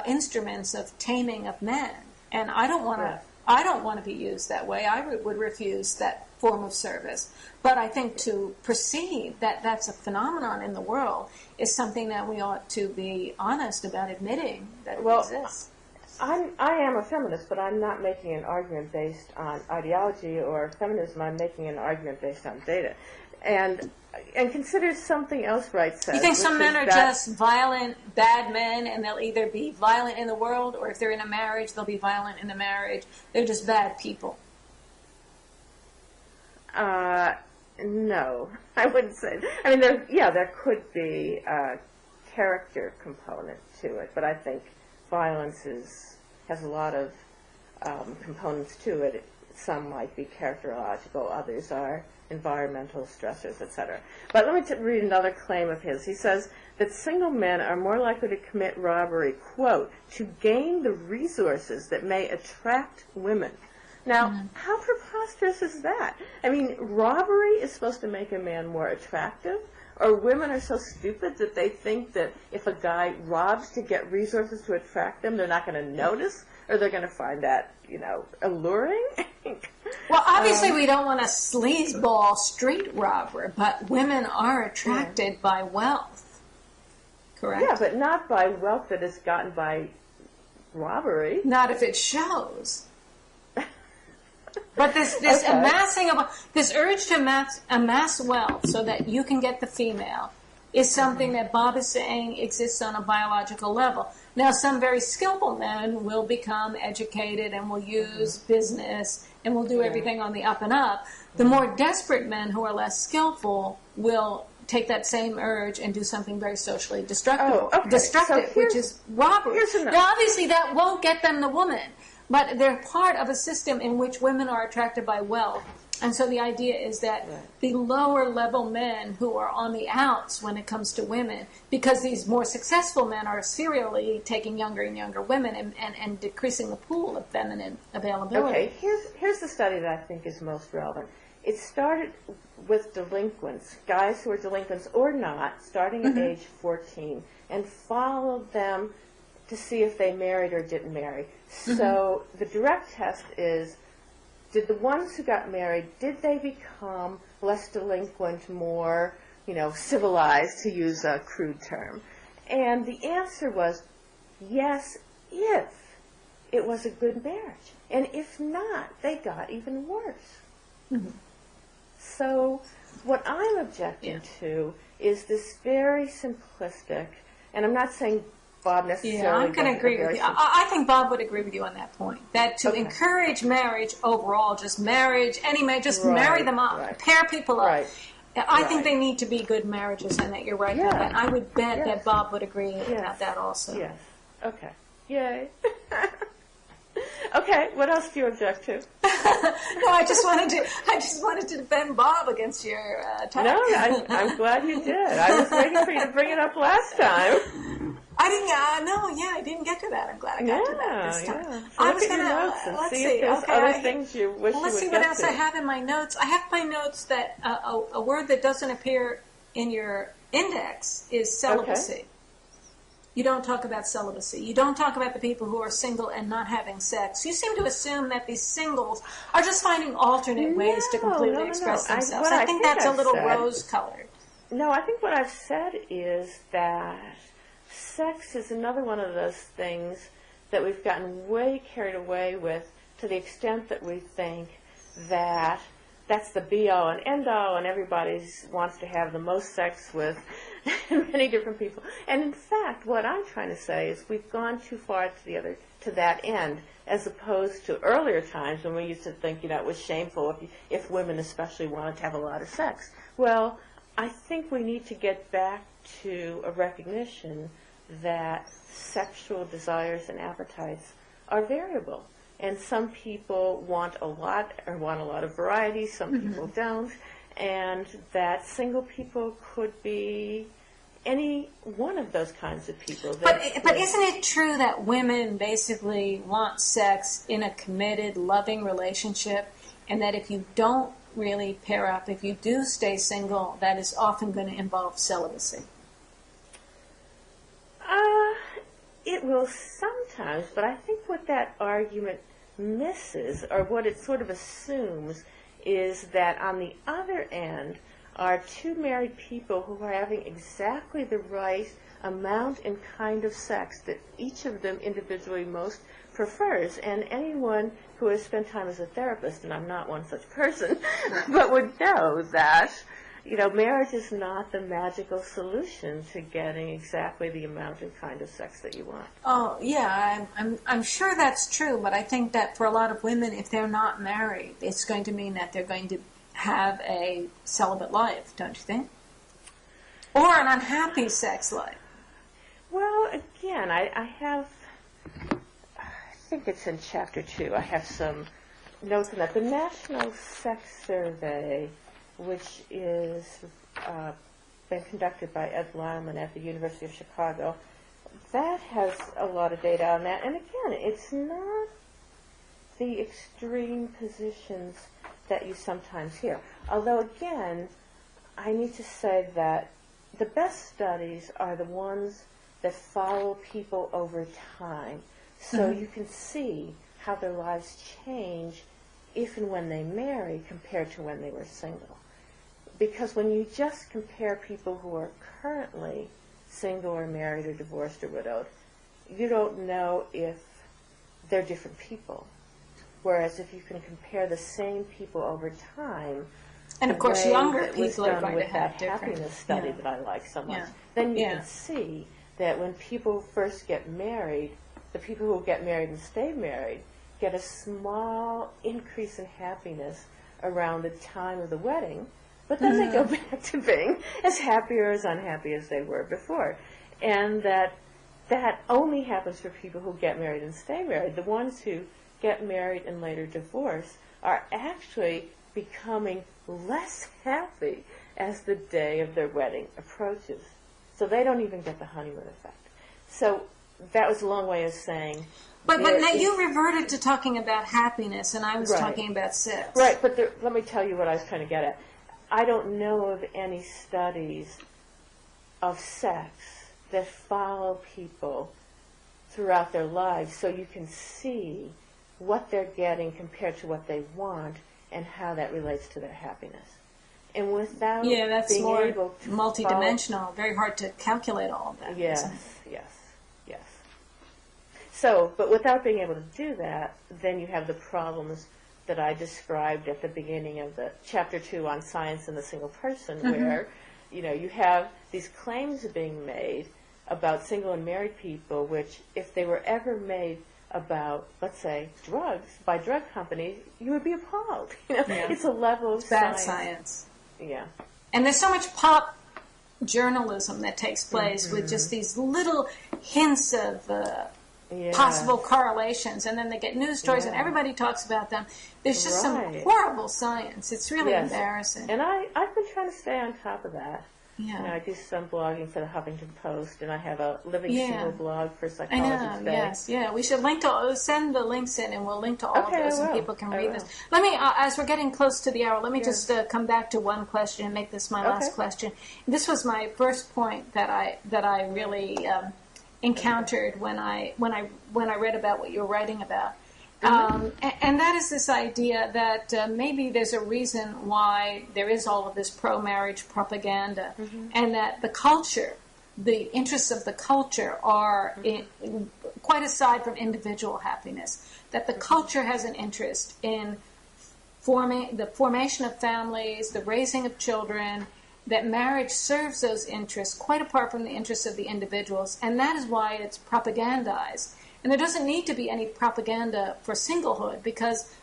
[SPEAKER 1] instruments of taming of men. And I don't want to be used that way. I would refuse that form of service. But I think to perceive that that's a phenomenon in the world is something that we ought to be honest about admitting that it exists.
[SPEAKER 2] I am a feminist, but I'm not making an argument based on ideology or feminism. I'm making an argument based on data. And consider something else Wright says.
[SPEAKER 1] You think some men are just violent, bad men, and they'll either be violent in the world, or if they're in a marriage, they'll be violent in the marriage. They're just bad people.
[SPEAKER 2] No, I wouldn't say. I mean, there could be a character component to it, but I think violence has a lot of components to it. Some might be characterological, others are environmental stressors, etc. But let me read another claim of his. He says that single men are more likely to commit robbery, quote, to gain the resources that may attract women. Now, how preposterous is that? I mean, robbery is supposed to make a man more attractive, or women are so stupid that they think that if a guy robs to get resources to attract them, they're not going to notice, or they're going to find that, alluring?
[SPEAKER 1] Well, obviously we don't want a sleazeball street robber, but women are attracted by wealth, correct?
[SPEAKER 2] Yeah, but not by wealth that is gotten by robbery.
[SPEAKER 1] Not if it shows. But this amassing of this urge to amass wealth so that you can get the female is something that Bob is saying exists on a biological level. Now, some very skillful men will become educated and will use business and will do everything on the up and up. The more desperate men who are less skillful will take that same urge and do something very socially destructive, which is robbery. Now, obviously, that won't get them the woman. But they're part of a system in which women are attracted by wealth. And so the idea is that the lower level men who are on the outs when it comes to women, because these more successful men are serially taking younger and younger women and decreasing the pool of feminine availability.
[SPEAKER 2] Okay, here's the study that I think is most relevant. It started with delinquents, guys who are delinquents or not, starting at age 14, and followed them to see if they married or didn't marry. So the direct test is, did the ones who got married, did they become less delinquent, more, civilized, to use a crude term? And the answer was yes, if it was a good marriage. And if not, they got even worse. So what I'm objecting to is this very simplistic, and I'm not saying Bob necessarily.
[SPEAKER 1] Yeah, I'm going to agree with you. I think Bob would agree with you on that point. That to encourage marriage overall, just marriage, marry them up, pair people up. I think they need to be good marriages, and that you're right about that. I would bet that Bob would agree about that also.
[SPEAKER 2] Yes. Okay. Yay. Okay. What else do you object to?
[SPEAKER 1] No, I just wanted to defend Bob against your attack.
[SPEAKER 2] No, I'm glad you did. I was waiting for you to bring it up last time.
[SPEAKER 1] I didn't. I didn't get to that. I'm glad I got to that this time.
[SPEAKER 2] Yeah. So I was going to let's see if there's other things you wish you would get to.
[SPEAKER 1] Let's see what else I have in my notes. I have my notes that a word that doesn't appear in your index is celibacy. Okay. You don't talk about celibacy. You don't talk about the people who are single and not having sex. You seem to assume that these singles are just finding alternate ways to completely express themselves. I think that's a little rose-colored.
[SPEAKER 2] No, I think what I've said is that sex is another one of those things that we've gotten way carried away with, to the extent that we think that that's the be-all and end-all, and everybody wants to have the most sex with many different people. And in fact, what I'm trying to say is we've gone too far to that end, as opposed to earlier times when we used to think, it was shameful if women especially wanted to have a lot of sex. Well, I think we need to get back to a recognition that sexual desires and appetites are variable. And some people want a lot of variety, some people don't, and that single people could be any one of those kinds of people.
[SPEAKER 1] But isn't it true that women basically want sex in a committed, loving relationship, and that if you don't really pair up, if you do stay single, that is often going to involve celibacy?
[SPEAKER 2] It will sometimes, but I think what that argument misses, or what it sort of assumes, is that on the other end are two married people who are having exactly the right amount and kind of sex that each of them individually most prefers. And anyone who has spent time as a therapist, and I'm not one such person, but would know that marriage is not the magical solution to getting exactly the amount and kind of sex that you want.
[SPEAKER 1] Oh, yeah, I'm sure that's true, but I think that for a lot of women, if they're not married, it's going to mean that they're going to have a celibate life, don't you think? Or an unhappy sex life?
[SPEAKER 2] Well, again, I think it's in Chapter 2. I have some notes on that. The National Sex Survey, which is been conducted by Ed Lyman at the University of Chicago, that has a lot of data on that. And again, it's not the extreme positions that you sometimes hear. Although, again, I need to say that the best studies are the ones that follow people over time. So you can see how their lives change if and when they marry compared to when they were single. Because when you just compare people who are currently single or married or divorced or widowed, you don't know if they're different people. Whereas if you can compare the same people over time,
[SPEAKER 1] and of course younger
[SPEAKER 2] people
[SPEAKER 1] are going
[SPEAKER 2] with
[SPEAKER 1] to have
[SPEAKER 2] that happiness study that I like so much, then you can see that when people first get married, the people who get married and stay married get a small increase in happiness around the time of the wedding, but then they go back to being as happy or as unhappy as they were before. And that only happens for people who get married and stay married. The ones who get married and later divorce are actually becoming less happy as the day of their wedding approaches. So they don't even get the honeymoon effect. So that was a long way of saying...
[SPEAKER 1] But now you reverted to talking about happiness, and I was talking about sex.
[SPEAKER 2] Right, but let me tell you what I was trying to get at. I don't know of any studies of sex that follow people throughout their lives so you can see what they're getting compared to what they want and how that relates to their happiness. And without
[SPEAKER 1] that's
[SPEAKER 2] being
[SPEAKER 1] more
[SPEAKER 2] able to
[SPEAKER 1] multidimensional, very hard to calculate all of that.
[SPEAKER 2] Yes. So, but without being able to do that, then you have the problems that I described at the beginning of the Chapter 2 on science and the single person, where, you have these claims being made about single and married people, which if they were ever made about, let's say, drugs, by drug companies, you would be appalled. It's a level of
[SPEAKER 1] bad science.
[SPEAKER 2] Yeah.
[SPEAKER 1] And there's so much pop journalism that takes place with just these little hints of possible correlations, and then they get news stories and everybody talks about them. There's just some horrible science. It's really embarrassing.
[SPEAKER 2] And I've been trying to stay on top of that.
[SPEAKER 1] Yeah.
[SPEAKER 2] I do some blogging for the Huffington Post, and I have a Living Single blog for Psychology Today.
[SPEAKER 1] Yes. We should send the links in, and we'll link to all of those, and people can read this. Let me, as we're getting close to the hour, let me just come back to one question and make this my last question. This was my first point that I really encountered when I read about what you're writing about. And that is this idea that maybe there's a reason why there is all of this pro-marriage propaganda, and that the culture, the interests of the culture are quite aside from individual happiness, that the culture has an interest in the formation of families, the raising of children, that marriage serves those interests quite apart from the interests of the individuals, and that is why it's propagandized. And there doesn't need to be any propaganda for singlehood, because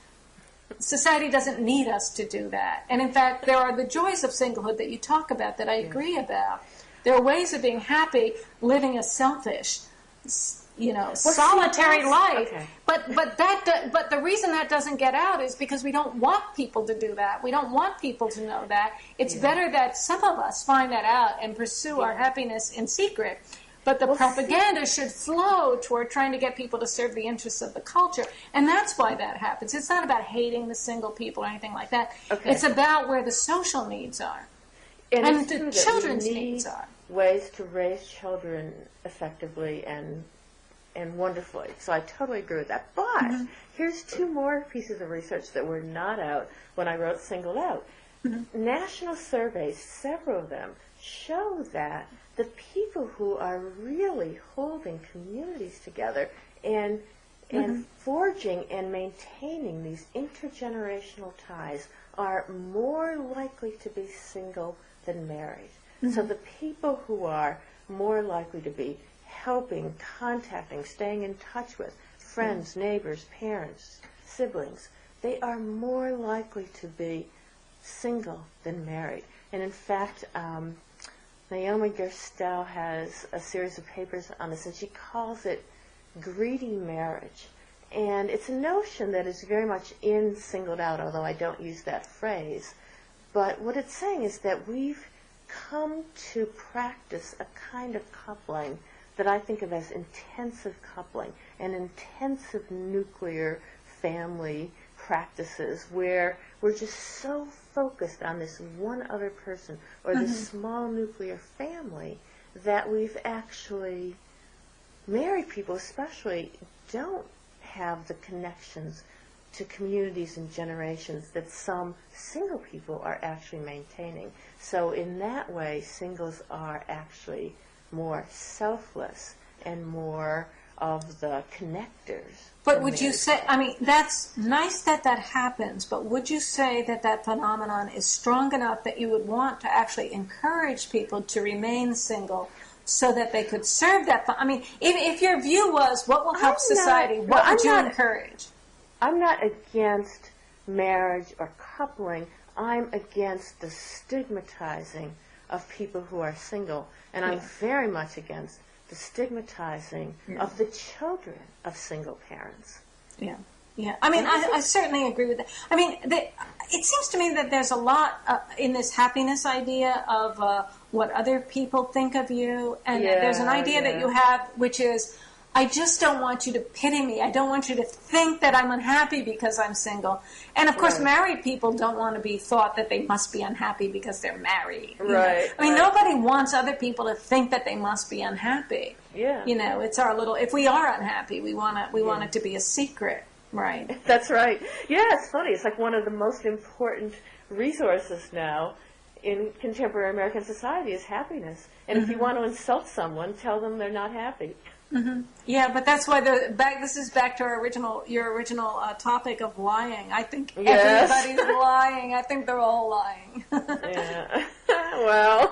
[SPEAKER 1] society doesn't need us to do that. And in fact, there are the joys of singlehood that you talk about that I agree about. There are ways of being happy living a selfish, solitary life. Okay. But the reason that doesn't get out is because we don't want people to do that. We don't want people to know that. It's better that some of us find that out and pursue our happiness in secret. But the propaganda should flow toward trying to get people to serve the interests of the culture. And that's why that happens. It's not about hating the single people or anything like that. Okay. It's about where the social needs are. And the children's needs are.
[SPEAKER 2] Ways to raise children effectively and wonderfully. So I totally agree with that. But here's two more pieces of research that were not out when I wrote Singled Out. National surveys, several of them, show that the people who are really holding communities together and forging and maintaining these intergenerational ties are more likely to be single than married. So the people who are more likely to be helping, contacting, staying in touch with friends, neighbors, parents, siblings, they are more likely to be single than married. And in fact, Naomi Gerstel has a series of papers on this, and she calls it greedy marriage. And it's a notion that is very much in Singled Out, although I don't use that phrase. But what it's saying is that we've come to practice a kind of coupling that I think of as intensive coupling and intensive nuclear family practices, where we're just so focused on this one other person or this small nuclear family that we've actually, married people especially, don't have the connections to communities and generations that some single people are actually maintaining. So in that way, singles are actually more selfless and more of the connectors.
[SPEAKER 1] But would you say, I mean, that's nice that that happens, but would you say that that phenomenon is strong enough that you would want to actually encourage people to remain single so that they could serve that? I mean, if your view was what will help society, what would you encourage?
[SPEAKER 2] I'm not against marriage or coupling. I'm against the stigmatizing of people who are single. And I'm very much against the stigmatizing of the children of single parents.
[SPEAKER 1] Yeah. Yeah. I mean, I certainly agree with that. I mean, it seems to me that there's a lot in this happiness idea of what other people think of you. And there's an idea that you have, which is, I just don't want you to pity me. I don't want you to think that I'm unhappy because I'm single. And, of course, married people don't want to be thought that they must be unhappy because they're married.
[SPEAKER 2] Right.
[SPEAKER 1] I mean, nobody wants other people to think that they must be unhappy.
[SPEAKER 2] Yeah.
[SPEAKER 1] You know, it's our little, if we are unhappy, we want it to be a secret. Right.
[SPEAKER 2] That's right. Yeah, it's funny. It's like one of the most important resources now in contemporary American society is happiness. And if you want to insult someone, tell them they're not happy.
[SPEAKER 1] Yeah, but that's why this is back to your original topic of lying. I think everybody's lying. I think they're all lying.
[SPEAKER 2] Yeah. Well,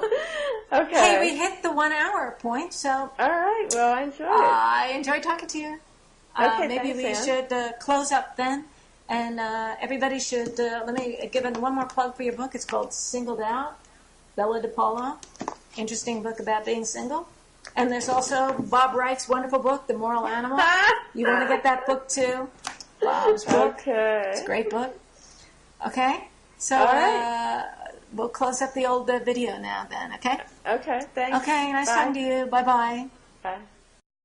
[SPEAKER 2] okay.
[SPEAKER 1] Hey, we hit the 1 hour point, so.
[SPEAKER 2] All right. Well, I enjoyed it.
[SPEAKER 1] I enjoyed talking to you.
[SPEAKER 2] Okay,
[SPEAKER 1] maybe
[SPEAKER 2] thanks,
[SPEAKER 1] we should close up then, and everybody should. Let me give one more plug for your book. It's called Singled Out, Bella DePaulo. Interesting book about being single. And there's also Bob Wright's wonderful book, The Moral Animal. You want to get that book too? Bob's book.
[SPEAKER 2] Okay.
[SPEAKER 1] It's a great book. Okay? So we'll close up the old video now then, okay?
[SPEAKER 2] Okay, thanks.
[SPEAKER 1] Okay, nice
[SPEAKER 2] Bye.
[SPEAKER 1] talking to you. Bye-bye.
[SPEAKER 2] Bye.